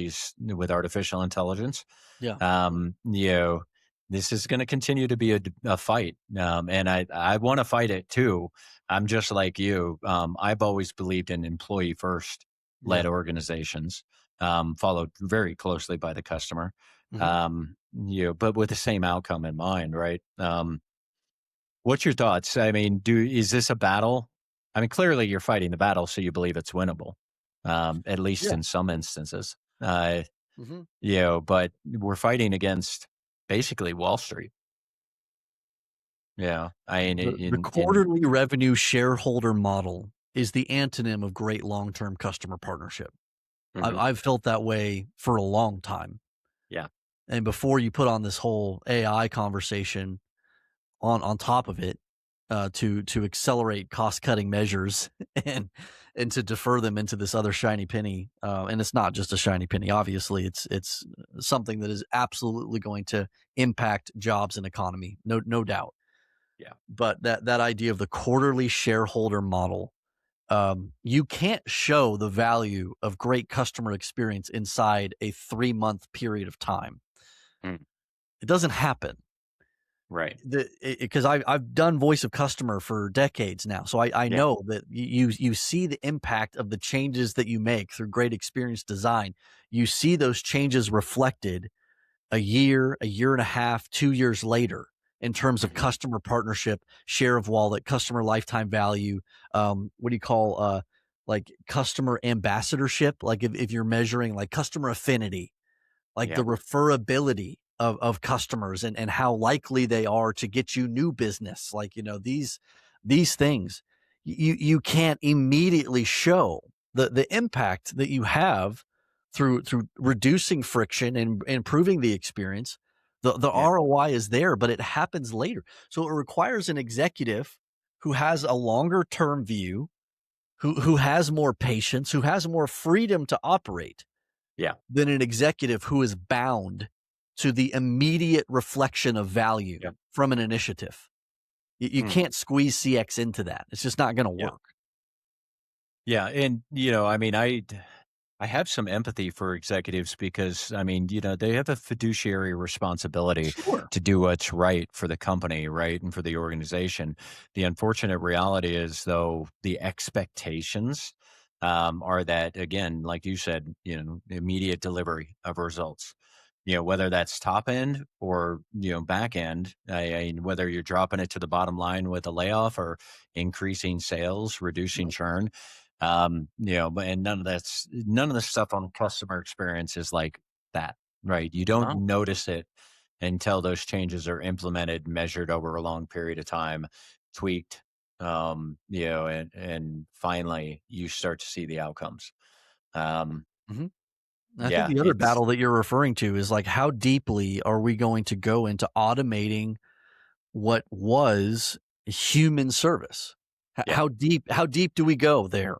artificial intelligence, yeah, um, you know, this is going to continue to be a fight. And I want to fight it too. I'm just like you. I've always believed in employee first led yeah, organizations, followed very closely by the customer. mhm. But with the same outcome in mind, right? What's your thoughts? I mean, is this a battle? I mean, clearly you're fighting the battle, so you believe it's winnable, at least Yeah, in some instances. mhm. But we're fighting against basically Wall Street. Yeah, I mean, The quarterly revenue shareholder model is the antonym of great long-term customer partnership. mhm, I've felt that way for a long time, yeah, and before you put on this whole AI conversation on top of it, to accelerate cost-cutting measures and and to defer them into this other shiny penny, and it's not just a shiny penny, obviously, it's something that is absolutely going to impact jobs and economy, no doubt. yeah, But that idea of the quarterly shareholder model, you can't show the value of great customer experience inside a 3-month period of time. mm, It doesn't happen. right, Because I've done voice of customer for decades now, so I yeah, know that you see the impact of the changes that you make through great experience design. You see those changes reflected a year and a half, 2 years later in terms of mhm, customer partnership, share of wallet, customer lifetime value, what do you call, like, customer ambassadorship? Like, if you're measuring, like, customer affinity, like, yeah, the referability of customers and how likely they are to get you new business, like, these things, you can't immediately show the impact that you have through reducing friction and improving the experience. The yeah, ROI is there, but it happens later. So it requires an executive who has a longer term view, who has more patience, who has more freedom to operate yeah, than an executive who is bound to the immediate reflection of value yeah, from an initiative. You mm, can't squeeze CX into that. It's just not going to yeah, work. yeah. And I mean, I have some empathy for executives because, I mean, they have a fiduciary responsibility Sure. to do what's right for the company, right? And for the organization. The unfortunate reality is, though, the expectations are that, again, like you said, immediate delivery of results. Whether that's top end or back end. Whether you're dropping it to the bottom line with a layoff or increasing sales, reducing churn. But and none of the stuff on customer experience is like that, right? You don't No. notice it until those changes are implemented, measured over a long period of time, tweaked, and finally you start to see the outcomes. Um, Mhm. I think yeah, the other it's battle that you're referring to is like how deeply are we going to go into automating what was human service? yeah, How deep do we go there?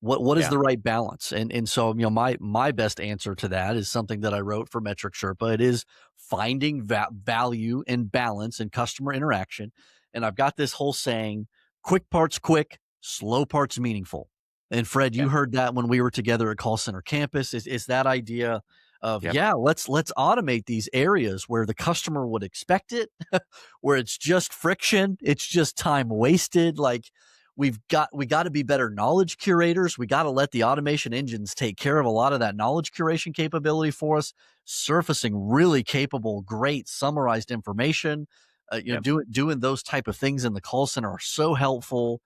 What is yeah, the right balance? And so, my best answer to that is something that I wrote for Metric Sherpa. It is finding value and balance in customer interaction. And I've got this whole saying, quick parts quick, slow parts meaningful. And Fred, yeah, you heard that when we were together at Call Center Campus. Is that idea of, yeah, yeah, let's automate these areas where the customer would expect it, where it's just friction, it's just time wasted. Like we got to be better knowledge curators. We got to let the automation engines take care of a lot of that knowledge curation capability for us, surfacing really capable, great summarized information. yeah, Doing those type of things in the call center are so helpful.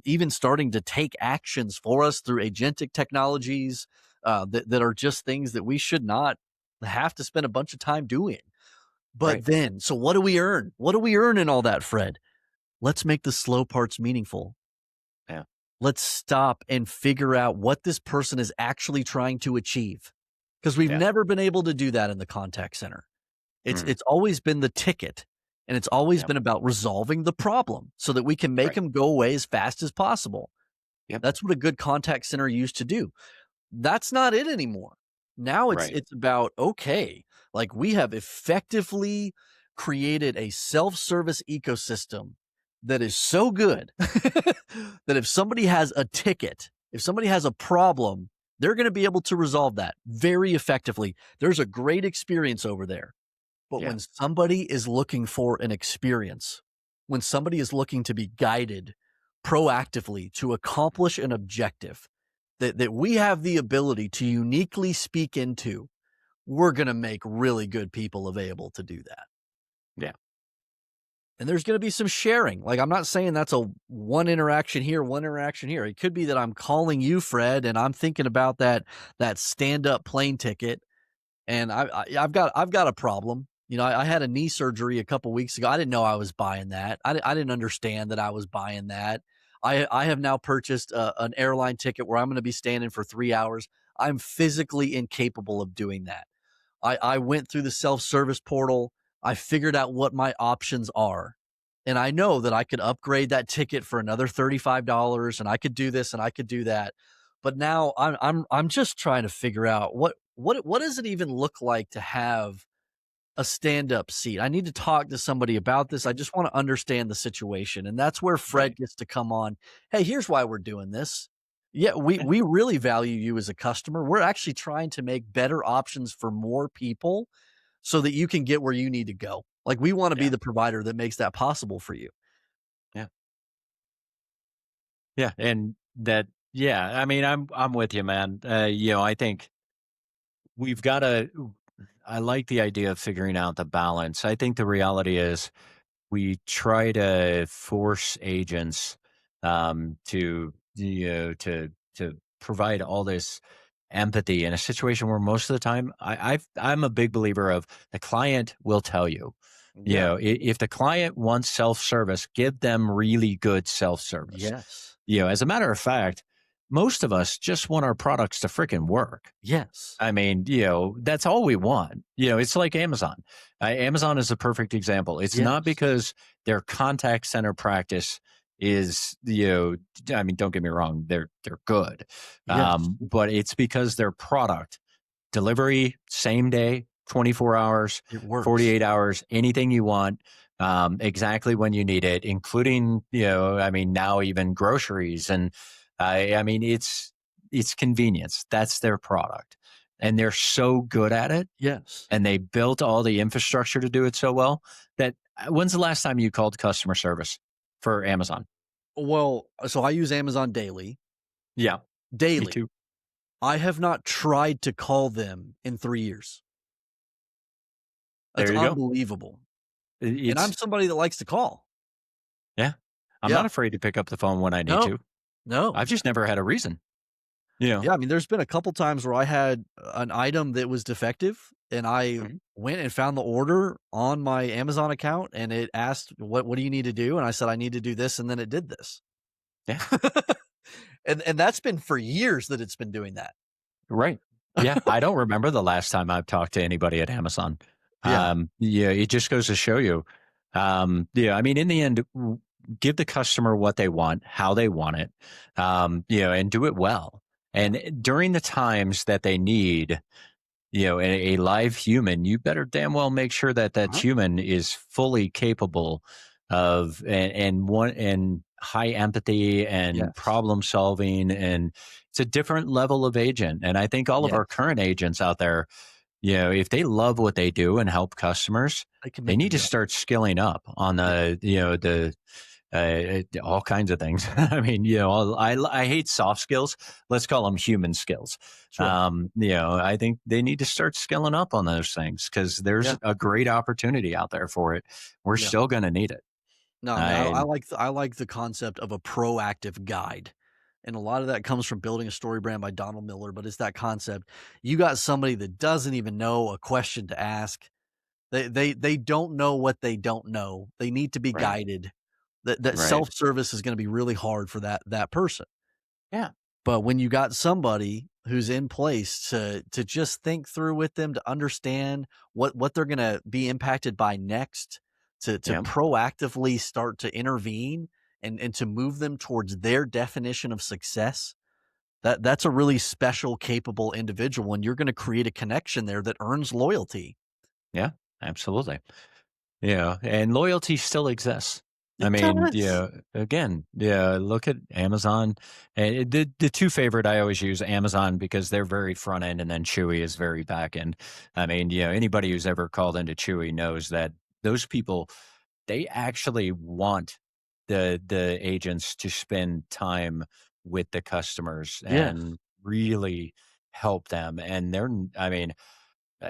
Even starting to take actions for us through agentic technologies that are just things that we should not have to spend a bunch of time doing. But right, then, so what do we earn? What do we earn in all that, Fred? Let's make the slow parts meaningful. yeah, Let's stop and figure out what this person is actually trying to achieve. Because we've yeah, never been able to do that in the contact center. It's mm, it's always been the ticket, and it's always yeah, been about resolving the problem so that we can make right, them go away as fast as possible. yep, That's what a good contact center used to do. That's not it anymore. Now it's right, it's about, okay, like we have effectively created a self-service ecosystem that is so good that if somebody has a ticket, if somebody has a problem, they're going to be able to resolve that very effectively. There's a great experience over there. But yeah, when somebody is looking for an experience, when somebody is looking to be guided proactively to accomplish an objective that we have the ability to uniquely speak into, we're going to make really good people available to do that. yeah, And there's going to be some sharing. Like, I'm not saying that's a one interaction here, one interaction here. It could be that I'm calling you, Fred, and I'm thinking about that stand up plane ticket, and I've got a problem. I had a knee surgery a couple weeks ago. I didn't know I was buying that. I didn't understand that I was buying that. I have now purchased an airline ticket where I'm going to be standing for 3 hours. I'm physically incapable of doing that. I went through the self-service portal. I figured out what my options are. And I know that I could upgrade that ticket for another $35 and I could do this and I could do that. But now I'm just trying to figure out what does it even look like to have a stand-up seat. I need to talk to somebody about this. I mhm, just want to understand the situation. And that's where Fred right, gets to come on. Hey, here's why we're doing this. Yeah, we yeah, we really value you as a customer. We're actually trying to make better options for more people so that you can get where you need to go. Like we want to be yeah, the provider that makes that possible for you. yeah, yeah, and that, yeah. I mean, I'm with you, man. I think we've got to. I like the idea of figuring out the balance. I think the reality is we try to force agents to provide all this empathy in a situation where most of the time I'm a big believer of the client will tell you. Yeah. If the client wants self-service, give them really good self-service. Yes. As a matter of fact, most of us just want our products to freaking work. Yes. I mean, that's all we want. It's like Amazon. Amazon is a perfect example. It's not Yes. because their contact center practice is, I mean, don't get me wrong, they're good, Yes. but it's because their product delivery same day, 24 hours, It works. 48 hours, anything you want, exactly when you need it, including, I mean, now even groceries. And I mean, it's convenience. That's their product. And they're so good at it. Yes. And they built all the infrastructure to do it so well that when's the last time you called customer service for Amazon? Well, so I use Amazon daily. Yeah. Me daily. too. I have not tried to call them in 3 years. That's There you go. unbelievable, and I'm It's somebody that likes to call. yeah. I'm not Yeah. afraid to pick up the phone when I need No. to. No. I've just never had a reason, you know? Yeah, I mean, there's been a couple times where I had an item that was defective, and I Mhm. went and found the order on my Amazon account, and it asked, "What do you need to do?" And I said, "I need to do this," and then it did this. Yeah. And that's been for years that it's been doing that. Right. Yeah, I don't remember the last time I've talked to anybody at Amazon. Yeah. Yeah, it just goes to show you. Yeah, I mean, in the end, give the customer what they want, how they want it, and do it well. Yeah. And during the times that they need, a live human, you better damn well make sure that that Uh-huh. human is fully capable of and high empathy and Yes. problem solving, and it's a different level of agent. And I think all of our Yes. current agents out there, if they love what they do and help customers, They can they make the need to jump. start skilling up on Yeah. the all kinds of things. I mean, I hate soft skills. Let's call them human skills. Sure. I think they need to start skilling up on those things because there's Yeah. a great opportunity out there for it. We're Yeah. still going to need it. No, I mean, I I like I like the concept of a proactive guide, and a lot of that comes from Building a Story Brand by Donald Miller, but it's that concept. You got somebody that doesn't even know a question to ask. They don't know what they don't know. They need to be right, guided. That right, self-service is gonna be really hard for that person. yeah, But when you got somebody who's in place to just think through with them, to understand what they're gonna be impacted by next, to yeah, proactively start to intervene and to move them towards their definition of success, that's a really special, capable individual, and you're gonna create a connection there that earns loyalty. yeah, absolutely. Yeah, and loyalty still exists. I It mean, does. again, yeah, look at Amazon. And the two favorite I always use Amazon because they're very front end and then Chewy is very back end. I mean, anybody who's ever called into Chewy knows that those people, they actually want the agents to spend time with the customers Yes. and really help them. And I mean,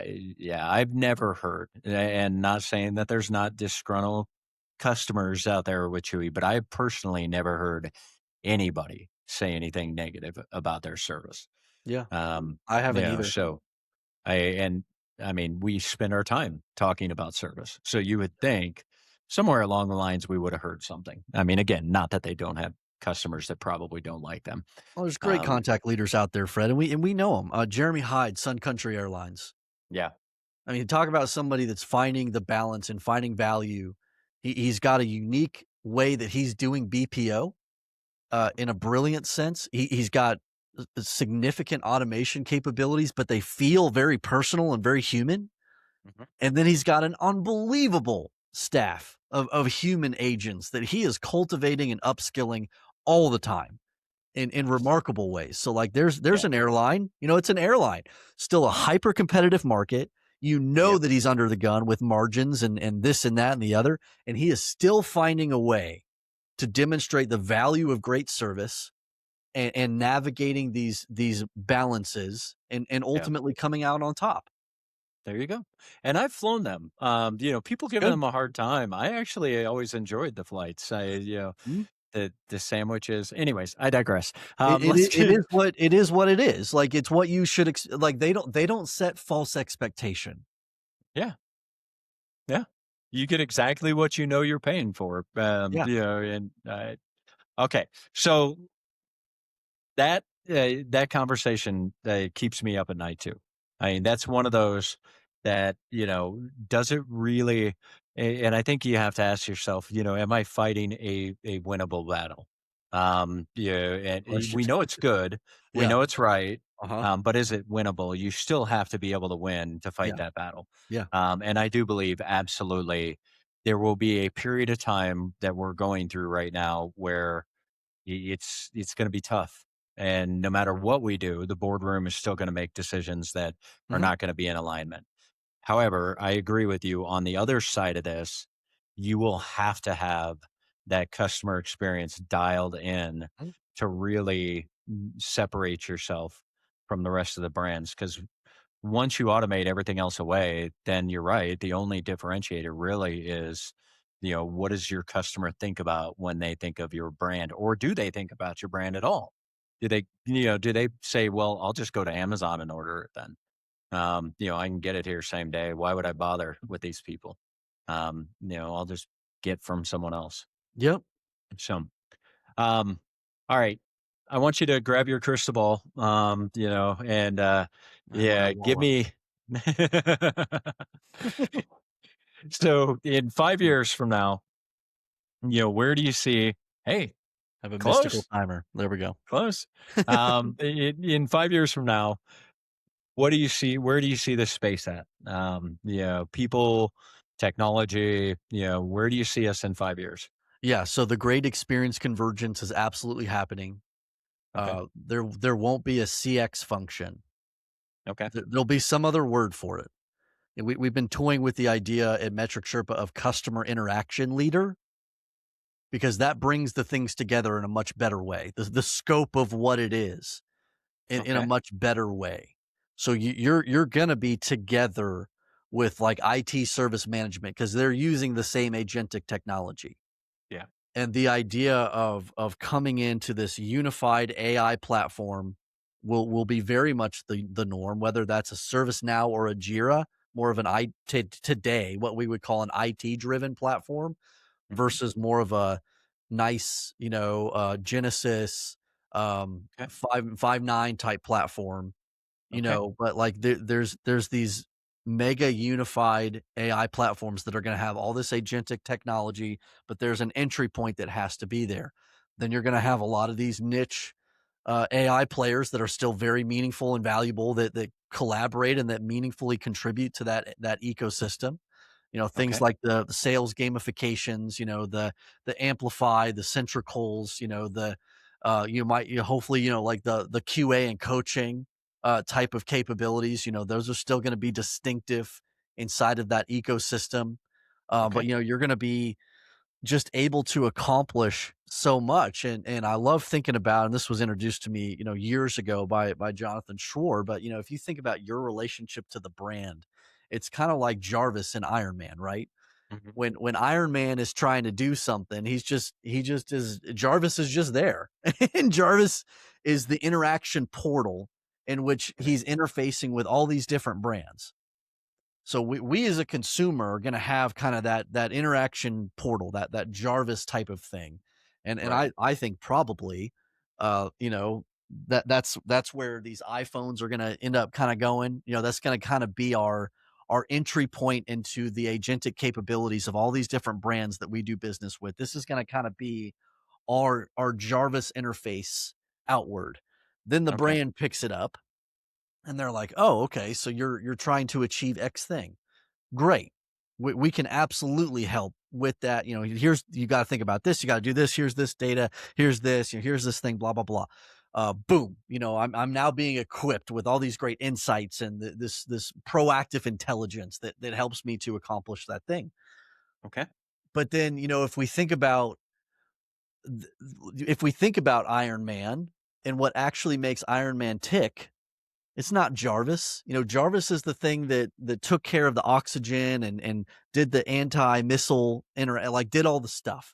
yeah, I've never heard, and not saying that there's not disgruntled customers out there with Chewy, but I personally never heard anybody say anything negative about their service. Yeah. I haven't either. So and I mean, we spend our time talking about service. So you would think somewhere along the lines we would have heard something. I mean, again, not that they don't have customers that probably don't like them. Well, there's great Um, contact leaders out there, Fred, and we know them. Jeremy Hyde, Sun Country Airlines. yeah, I mean, talk about somebody that's finding the balance and finding value. He's got a unique way that he's doing BPO, in a brilliant sense. He's got significant automation capabilities, but they feel very personal and very human. mhm, And then he's got an unbelievable staff of human agents that he is cultivating and upskilling all the time in remarkable ways. So like there's yeah, an airline, it's an airline, still a hyper competitive market. You know yep, that he's under the gun with margins and this and that and the other, and he is still finding a way to demonstrate the value of great service and navigating these balances and yeah. ultimately coming out on top. There you go. And I've flown them. People giving Good. them a hard time. I actually always enjoyed the flights. Mhm. The sandwiches. Anyways, I digress. It Let's it get is what it is what it is. Like, it's what you should like, they don't set false expectation. yeah, yeah. You get exactly what you know you're paying for. Yeah. And okay. So that conversation keeps me up at night too. I mean, that's one of those that does it really? And I think you have to ask yourself, am I fighting a winnable battle? And Question. we know it's good, we Yeah. know it's right, Uh-huh. but is it winnable? You still have to be able to win to fight Yeah. that battle. Yeah. And I do believe absolutely there will be a period of time that we're going through right now where it's going to be tough. And no matter what we do, the boardroom is still going to make decisions that are Mhm. not going to be in alignment. However, I agree with you on the other side of this, you will have to have that customer experience dialed in Mhm. to really separate yourself from the rest of the brands. Because once you automate everything else away, then you're right. The only differentiator really is, what does your customer think about when they think of your brand, or do they think about your brand at all? Do they say, well, I'll just go to Amazon and order it then? I can get it here same day. Why would I bother with these people? I'll just get from someone else. Yep. So, um, all right. I want you to grab your crystal ball, and And my yeah, give wallet. me. So, in 5 years from now, where do you see? Hey, Have a mystical close, timer. There we go. close. In 5 years from now, what do you see? Where do you see this space at? People, technology. Where do you see us in 5 years? Yeah, so the great experience convergence is absolutely happening. Okay. There won't be a CX function. Okay. There'll be some other word for it. And we've been toying with the idea at Metric Sherpa of customer interaction leader, because that brings the things together in a much better way. The scope of what it is in a Okay. much better way. So you're gonna be together with like IT service management because they're using the same agentic technology. Yeah. And the idea of coming into this unified AI platform will be very much the norm, whether that's a ServiceNow or a Jira, more of an today, what we would call an IT driven platform Hmm. versus more of a nice, Genesis, Okay. 5.9 type platform, Okay. but like there's these mega unified AI platforms that are going to have all this agentic technology, but there's an entry point that has to be there. Then you're going to have a lot of these niche AI players that are still very meaningful and valuable that collaborate and that meaningfully contribute to that ecosystem. Things Okay. like the sales gamifications, the Amplify, the Centricals, hopefully, like the QA and coaching type of capabilities, those are still going to be distinctive inside of that ecosystem. But Okay. you're going to be just able to accomplish so much. And I love thinking about, and this was introduced to me, years ago by Jonathan Schwartz. But if you think about your relationship to the brand, it's kind of like Jarvis and Iron Man, right? Hmm. When Iron Man is trying to do something, he just is Jarvis is just there. And Jarvis is the interaction portal in which Okay. he's interfacing with all these different brands. So we as a consumer are going to have kind of that interaction portal, that Jarvis type of thing, and Right. I think probably, that's where these iPhones are going to end up kind of going. That's going to kind of be our entry point into the agentic capabilities of all these different brands that we do business with. This is going to kind of be our Jarvis interface outward. Then the Okay. brand picks it up and they're like, "Oh, okay, so you're trying to achieve X thing. Great. We can absolutely help with that. You got to think about this. You got to do this. Here's this data. Here's this. Here's this thing. Blah blah blah. Boom. I'm now being equipped with all these great insights and this proactive intelligence that helps me to accomplish that thing. Okay. But then th- if we think about Iron Man and what actually makes Iron Man tick, it's not Jarvis. Jarvis is the thing that took care of the oxygen and did the anti-missile like did all the stuff.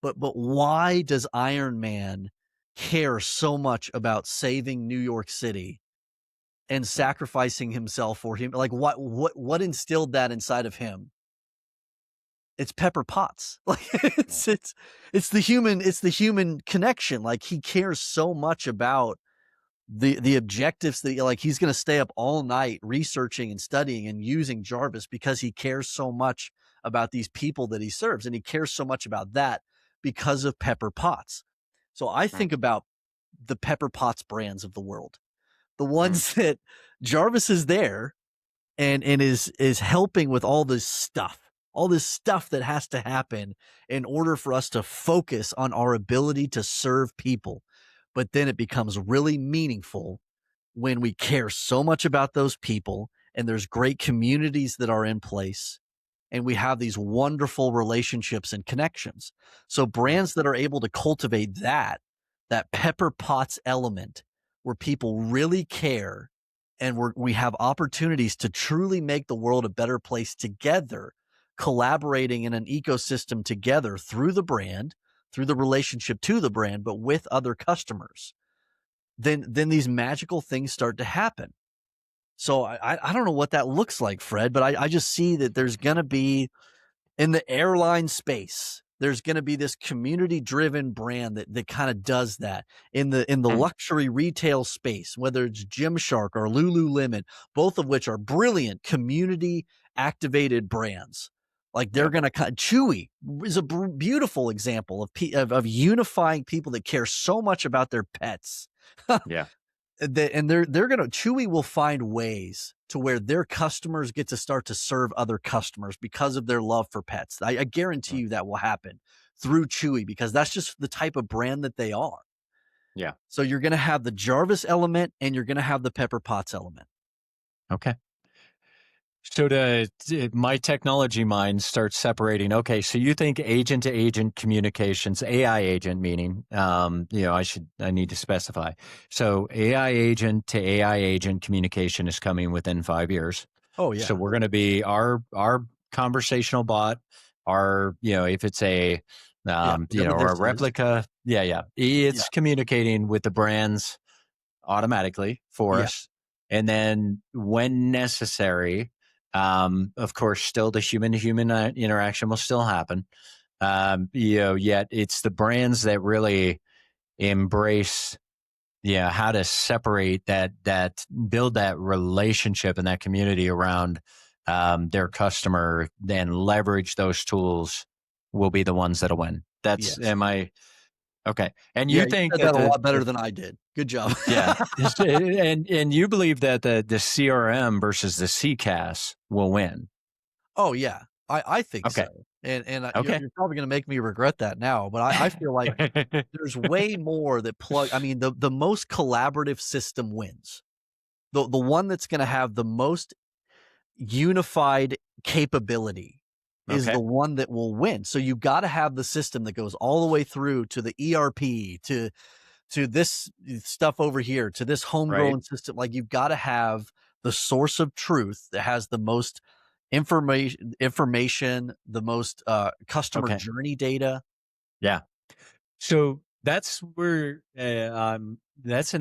But why does Iron Man care so much about saving New York City and Yeah. sacrificing himself for him? Like what instilled that inside of him? It's Pepper Potts. Like Yeah. it's the human connection. Like he cares so much about the objectives that like he's going to stay up all night researching and studying and using Jarvis because he cares so much about these people that he serves, and he cares so much about that because of Pepper Potts. So I Mm, think about the Pepper Potts brands of the world, the mm, ones that Jarvis is there and is helping with all this stuff that has to happen in order for us to focus on our ability to serve people. But then it becomes really meaningful when we care so much about those people and there's great communities that are in place and we have these wonderful relationships and connections. So mm. brands that are able to cultivate that that Pepper Potts element where people really care and we have opportunities to truly make the world a better place together, collaborating in an ecosystem together through the brand, through the relationship to the brand, but with other customers, then these magical things start to happen. So I don't know what that looks like, Fred, but I just see that there's gonna be in the airline space, there's gonna be this community-driven brand that kinda does that. In the Mhm. luxury retail space, whether it's Gymshark or Lululemon, both of which are brilliant community-activated brands. Like, they're Yep. gonna Chewy is a beautiful example of unifying people that care so much about their pets. Yeah. They're gonna Chewy will find ways to where their customers get to start to serve other customers because of their love for pets. I guarantee Mm. you that will happen through Chewy because that's just the type of brand that they are. Yeah. So you're gonna have the Jarvis element and you're gonna have the Pepper Potts element. Okay. So my technology mind starts separating. Okay, so you think agent to agent communications, AI agent meaning, I need to specify. So AI agent to AI agent communication is coming within 5 years. Oh So yeah. we're going to be our conversational bot, if it's Yeah, whatever or a this is. replica, yeah, Yeah. it's communicating with the brands automatically for Yeah. us. And then when necessary, of course, still the human to human interaction will still happen. Yet it's the brands that really embrace, how to separate build that relationship and that community around their customer, then leverage those tools will be the ones that'll win. Yes. Am I okay? And Yeah, you you think said that that a lot better than I did. Good job. yeah. And you believe that the CRM versus the CCAS will win. Oh, yeah. I think Okay. so. And Okay. you're probably gonna make me regret that now, but I feel like there's way more that I mean, the most collaborative system wins. The one that's gonna have the most unified capability is the Okay. one that will win. So you gotta have the system that goes all the way through to the ERP, to this stuff over here, to this Right. homegrown system. Like, you've gotta have the source of truth that has the most information, the most, customer Okay. journey data. Yeah. So that's an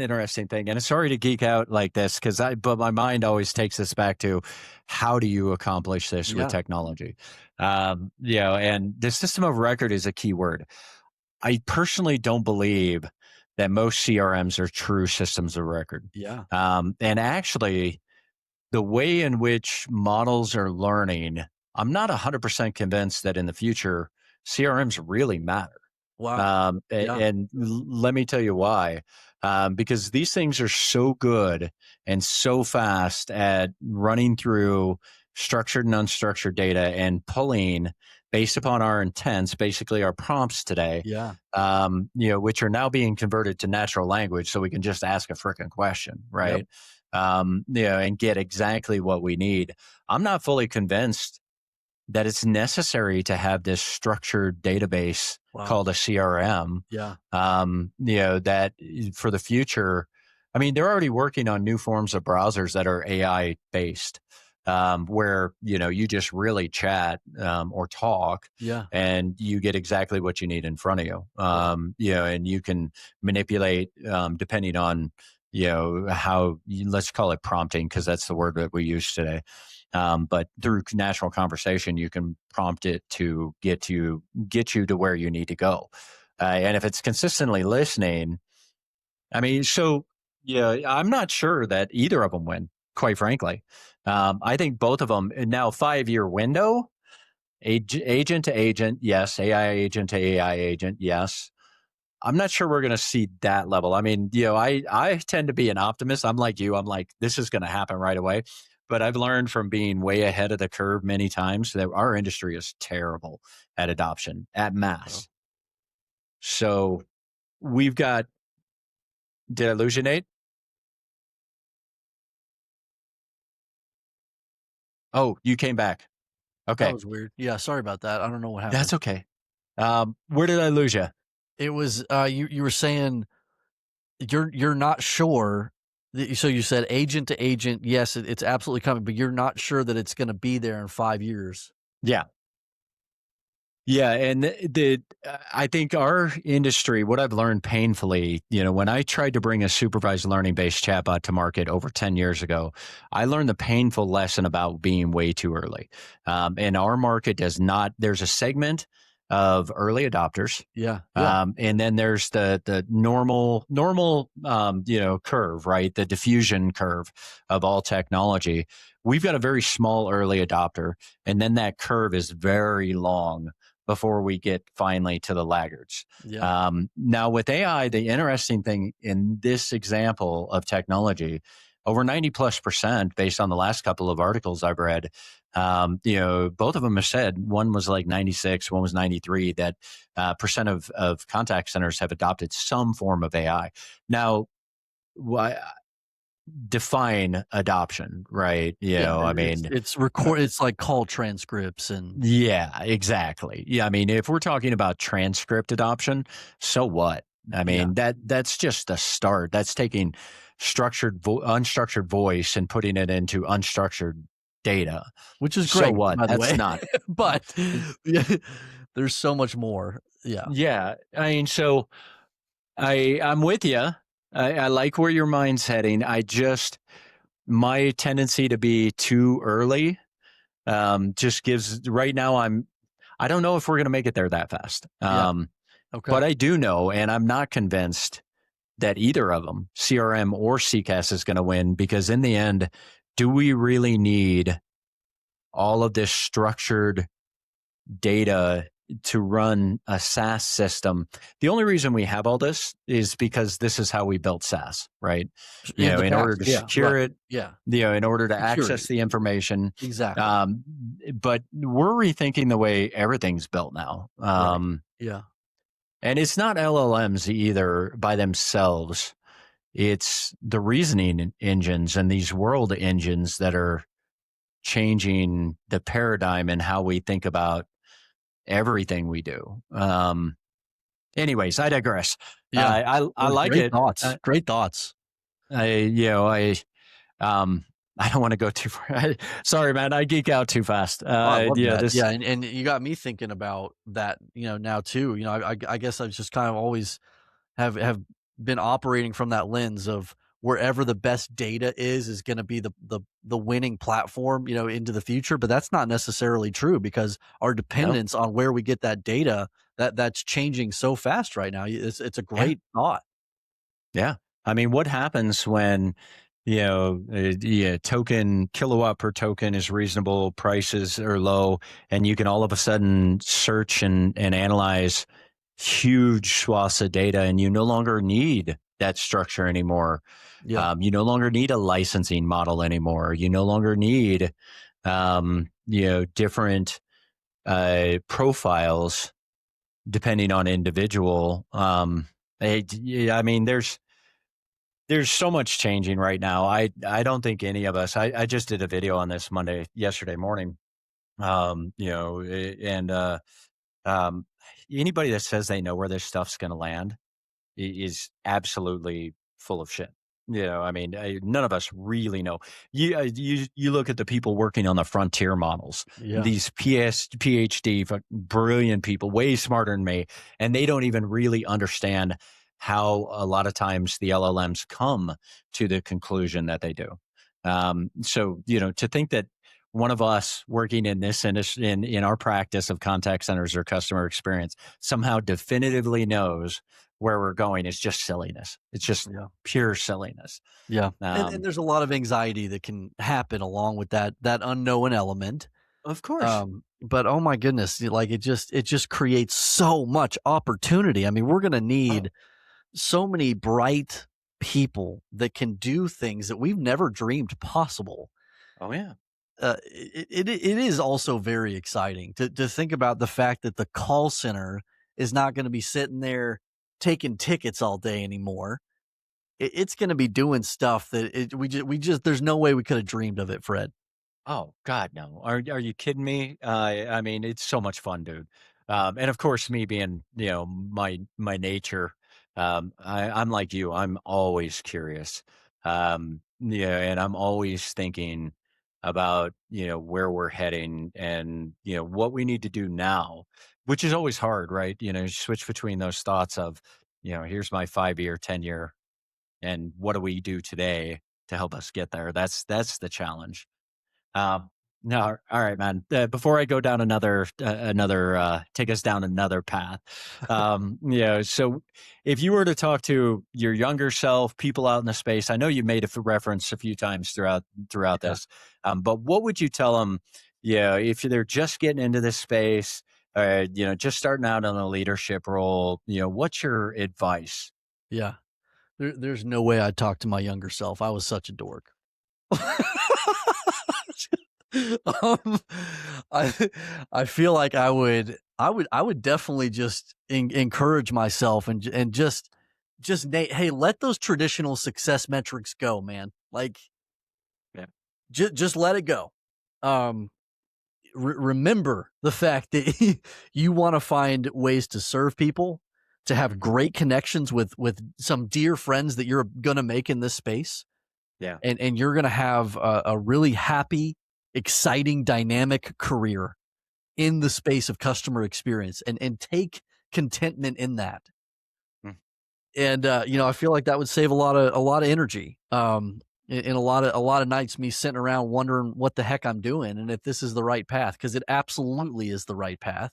interesting thing. And sorry to geek out like this but my mind always takes us back to how do you accomplish this with Yeah, technology? And the system of record is a key word. I personally don't believe that most CRMs are true systems of record. yeah. And actually, the way in which models are learning, I'm not 100% convinced that in the future, CRMs really matter. Wow. Yeah, And let me tell you why. Because these things are so good and so fast at running through structured and unstructured data and pulling based upon our intents, basically our prompts today, yeah, which are now being converted to natural language so we can just ask a freaking question, yep. right? And get exactly what we need. I'm not fully convinced that it's necessary to have this structured database Wow. called a CRM. Yeah, That for the future, I mean, they're already working on new forms of browsers that are AI based, where you just really chat or talk, yeah, and you get exactly what you need in front of you. right. And you can manipulate depending on how let's call it prompting because that's the word that we use today. But through natural conversation, you can prompt it to get you to where you need to go. And if it's consistently listening, I mean, so yeah, I'm not sure that either of them win. Quite frankly, I think both of them now 5 year window. Agent to agent, yes. AI agent to AI agent, yes. I'm not sure we're going to see that level. I mean, I tend to be an optimist. I'm like you. I'm like, this is going to happen right away. But I've learned from being way ahead of the curve many times that our industry is terrible at adoption at Well, mass. So we've got, did I lose you, Nate? Oh, you came back. that Okay. was weird. Yeah, sorry about that. I don't know what happened. That's okay. Where did I lose you? It was, you were saying you're not sure so you said agent to agent, yes, it's absolutely coming, but you're not sure that it's gonna be there in 5 years. Yeah. Yeah, and I think our industry, what I've learned painfully, when I tried to bring a supervised learning based chatbot to market over 10 years ago, I learned the painful lesson about being way too early. And our market does not. There's a segment of early adopters, Yeah, yeah, and then there's the normal curve, right? The diffusion curve of all technology. We've got a very small early adopter, and then that curve is very long before we get finally to the laggards. yeah, Now, with AI, the interesting thing in this example of technology, over 90+% based on the last couple of articles I've read, both of them have said one was like 96, one was 93, that percent of contact centers have adopted some form of AI. Now, why define adoption, right? yeah, I mean, it's like call transcripts and yeah, exactly. Yeah, I mean, if we're talking about transcript adoption, so what? I yeah, mean, that's just the start. That's taking unstructured voice and putting it into unstructured data. which is So great, what? by the That's way, not. but yeah, there's so much more. Yeah, Yeah, I mean, so I'm with you. I like where your mind's heading. My tendency to be too early just gives right now. I don't know if we're going to make it there that fast. yeah, okay. But I do know, and I'm not convinced that either of them, CRM or CCAS, is going to win, because in the end, do we really need all of this structured data to run a SaaS system? The only reason we have all this is because this is how we built SaaS, right? In the In order past, to yeah, right, secure it, yeah, in order to access security, the information. exactly, Um, but we're rethinking the way everything's built now. right, yeah, And it's not LLMs either by themselves. It's the reasoning engines and these world engines that are changing the paradigm and how we think about everything we do. Anyways, I digress. yeah. I like Great it. thoughts, great thoughts. I you know um I don't want to go too far. Sorry, man. I geek out too fast. Oh, I love that. This. Yeah, and you got me thinking about that, now too. I guess I've just kind of always have been operating from that lens of wherever the best data is gonna be the winning platform, into the future, but that's not necessarily true because our No. dependence on where we get that data, that's changing so fast right now. It's a Yeah. great thought. Yeah. I mean, what happens when, token kilowatt per token is reasonable, prices are low, and you can all of a sudden search and analyze huge swaths of data, and you no longer need that structure anymore. Yeah, You no longer need a licensing model anymore. You no longer need, different profiles depending on individual. Yeah, I mean, there's so much changing right now. I don't think any of us. I just did a video on this yesterday morning. And um, anybody that says they know where this stuff's going to land is absolutely full of shit. I mean, none of us really know. You look at the people working on the frontier models, yeah, these PhD, brilliant people, way smarter than me, and they don't even really understand how a lot of times the LLMs come to the conclusion that they do. So, to think that one of us working in this industry, in our practice of contact centers or customer experience, somehow definitively knows where we're going is just silliness. It's just yeah. pure silliness. Yeah, and Um, there's a lot of anxiety that can happen along with that unknown element, of course. but oh my goodness, like, it just creates so much opportunity. I mean, we're gonna Oh, need so many bright people that can do things that we've never dreamed possible. oh yeah. It is also very exciting to think about the fact that the call center is not gonna be sitting there taking tickets all day anymore. It's gonna be doing stuff that we just there's no way we coulda dreamed of it, Fred. Oh God, no. Are you kidding me? I mean, it's so much fun, dude. And of course, me being, my nature, I'm like you. I'm always curious. Yeah, and I'm always thinking about where we're heading and what we need to do now, which is always hard, right? You switch between those thoughts of here's my 5 year, 10 year, and what do we do today to help us get there? That's the challenge. Um, no, all right, man. Before I go down take us down another path. So if you were to talk to your younger self, people out in the space, I know you made a reference a few times throughout Yeah. this, but what would you tell them? Yeah, if they're just getting into this space, just starting out in a leadership role, what's your advice? Yeah. There's no way I'd talk to my younger self. I was such a dork. Um, I I feel like I would definitely just encourage myself and just hey, let those traditional success metrics go, man. Like Yeah, just let it go. Um, remember the fact that you want to find ways to serve people, to have great connections with some dear friends that you're gonna make in this space, yeah, and you're gonna have a really happy, exciting, dynamic career in the space of customer experience, and take contentment in that. mm, And I feel like that would save a lot of energy. In a lot of nights, me sitting around wondering what the heck I'm doing and if this is the right path, because it absolutely is the right path.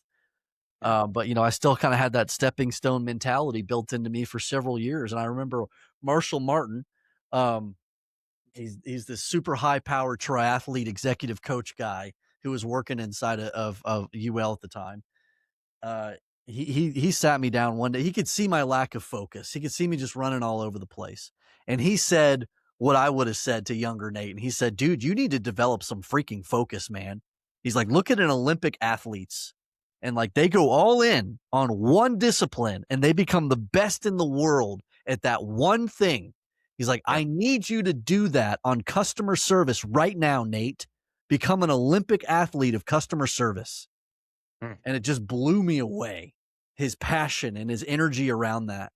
yeah, But I still kind of had that stepping stone mentality built into me for several years. And I remember Marshall Martin. Um, he's this super high powered triathlete executive coach guy who was working inside of UL at the time. uh, he sat me down one day. He could see my lack of focus. He could see me just running all over the place. And he said what I would have said to younger Nate. And he said, dude, you need to develop some freaking focus, man. He's like, look at an Olympic athletes, and like they go all in on one discipline and they become the best in the world at that one thing. He's like, yeah, I need you to do that on customer service right now, Nate. Become an Olympic athlete of customer service. mm, And it just blew me away, his passion and his energy around that.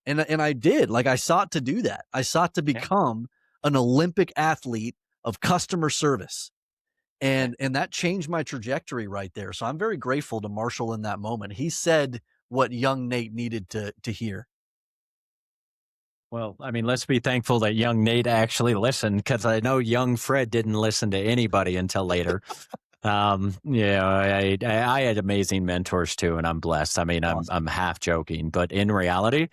And I did, like, I sought to do that. I sought to yeah, become an Olympic athlete of customer service, yeah. and that changed my trajectory right there. So I'm very grateful to Marshall in that moment. He said what young Nate needed to hear. Well, I mean, let's be thankful that young Nate actually listened, because I know young Fred didn't listen to anybody until later. I had amazing mentors too, and I'm blessed. I mean, I'm Awesome. half joking, but in reality,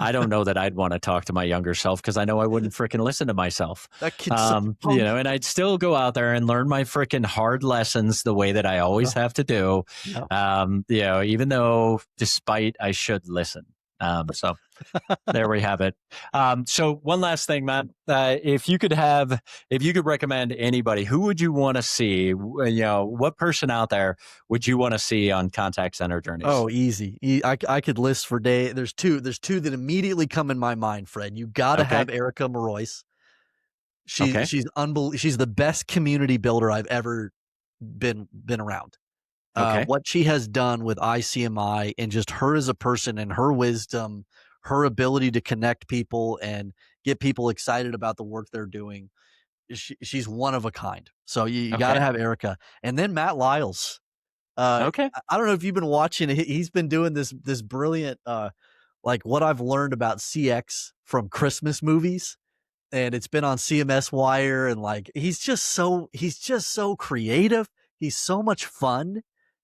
I don't know that I'd want to talk to my younger self, because I know I wouldn't freaking listen to myself. That kid's such a punk. And I'd still go out there and learn my freaking hard lessons the way that I always Uh, have to do. yeah. Even though despite I should listen. So there we have it. So one last thing, Matt. If you could recommend anybody, who would you want to see? What person out there would you want to see on contact center journeys? Oh, easy. I could list for day. There's two that immediately come in my mind, Fred. You gotta Okay. have Erica Marois. Okay. She's the best community builder I've ever been around. Okay. What she has done with ICMI and just her as a person and her wisdom, her ability to connect people and get people excited about the work they're doing. She's one of a kind. So you got to Okay. have Erica, and then Matt Lyles. Okay. I don't know if you've been watching. He's been doing this brilliant, like what I've learned about CX from Christmas movies, and it's been on CMS Wire, and like he's just so creative. He's so much fun,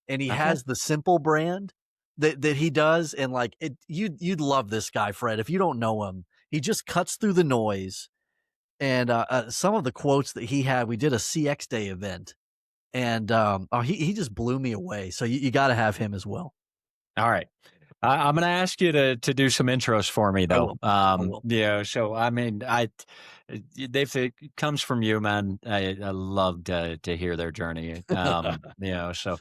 and he Okay. has the simple brand that he does, and like you'd love this guy, Fred. If you don't know him, he just cuts through the noise. And some of the quotes that he had, we did a CX Day event, and oh, he just blew me away. So you got to have him as well. All right. I'm going to ask you to do some intros for me, I though. will. I will. So I mean, if it comes from you, man, I love to hear their journey. So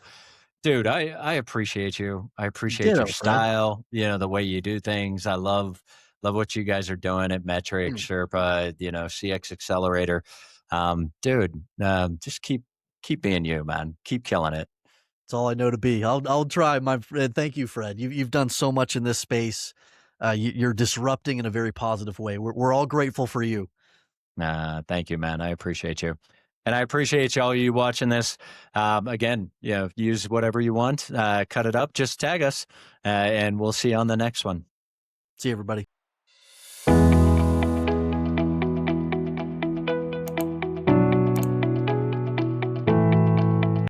dude, I appreciate you. I appreciate your Ditto, Fred. style. The way you do things. I love what you guys are doing at Metric Mm. Sherpa. CX Accelerator. Dude, just keep being you, man. Keep killing it. It's all I know to be. I'll try, my friend. Thank you, Fred. You've done so much in this space. You're disrupting in a very positive way. We're all grateful for you. Thank you, man. I appreciate you. And I appreciate all you watching this. Again, use whatever you want, cut it up, just tag us, and we'll see you on the next one. See you, everybody.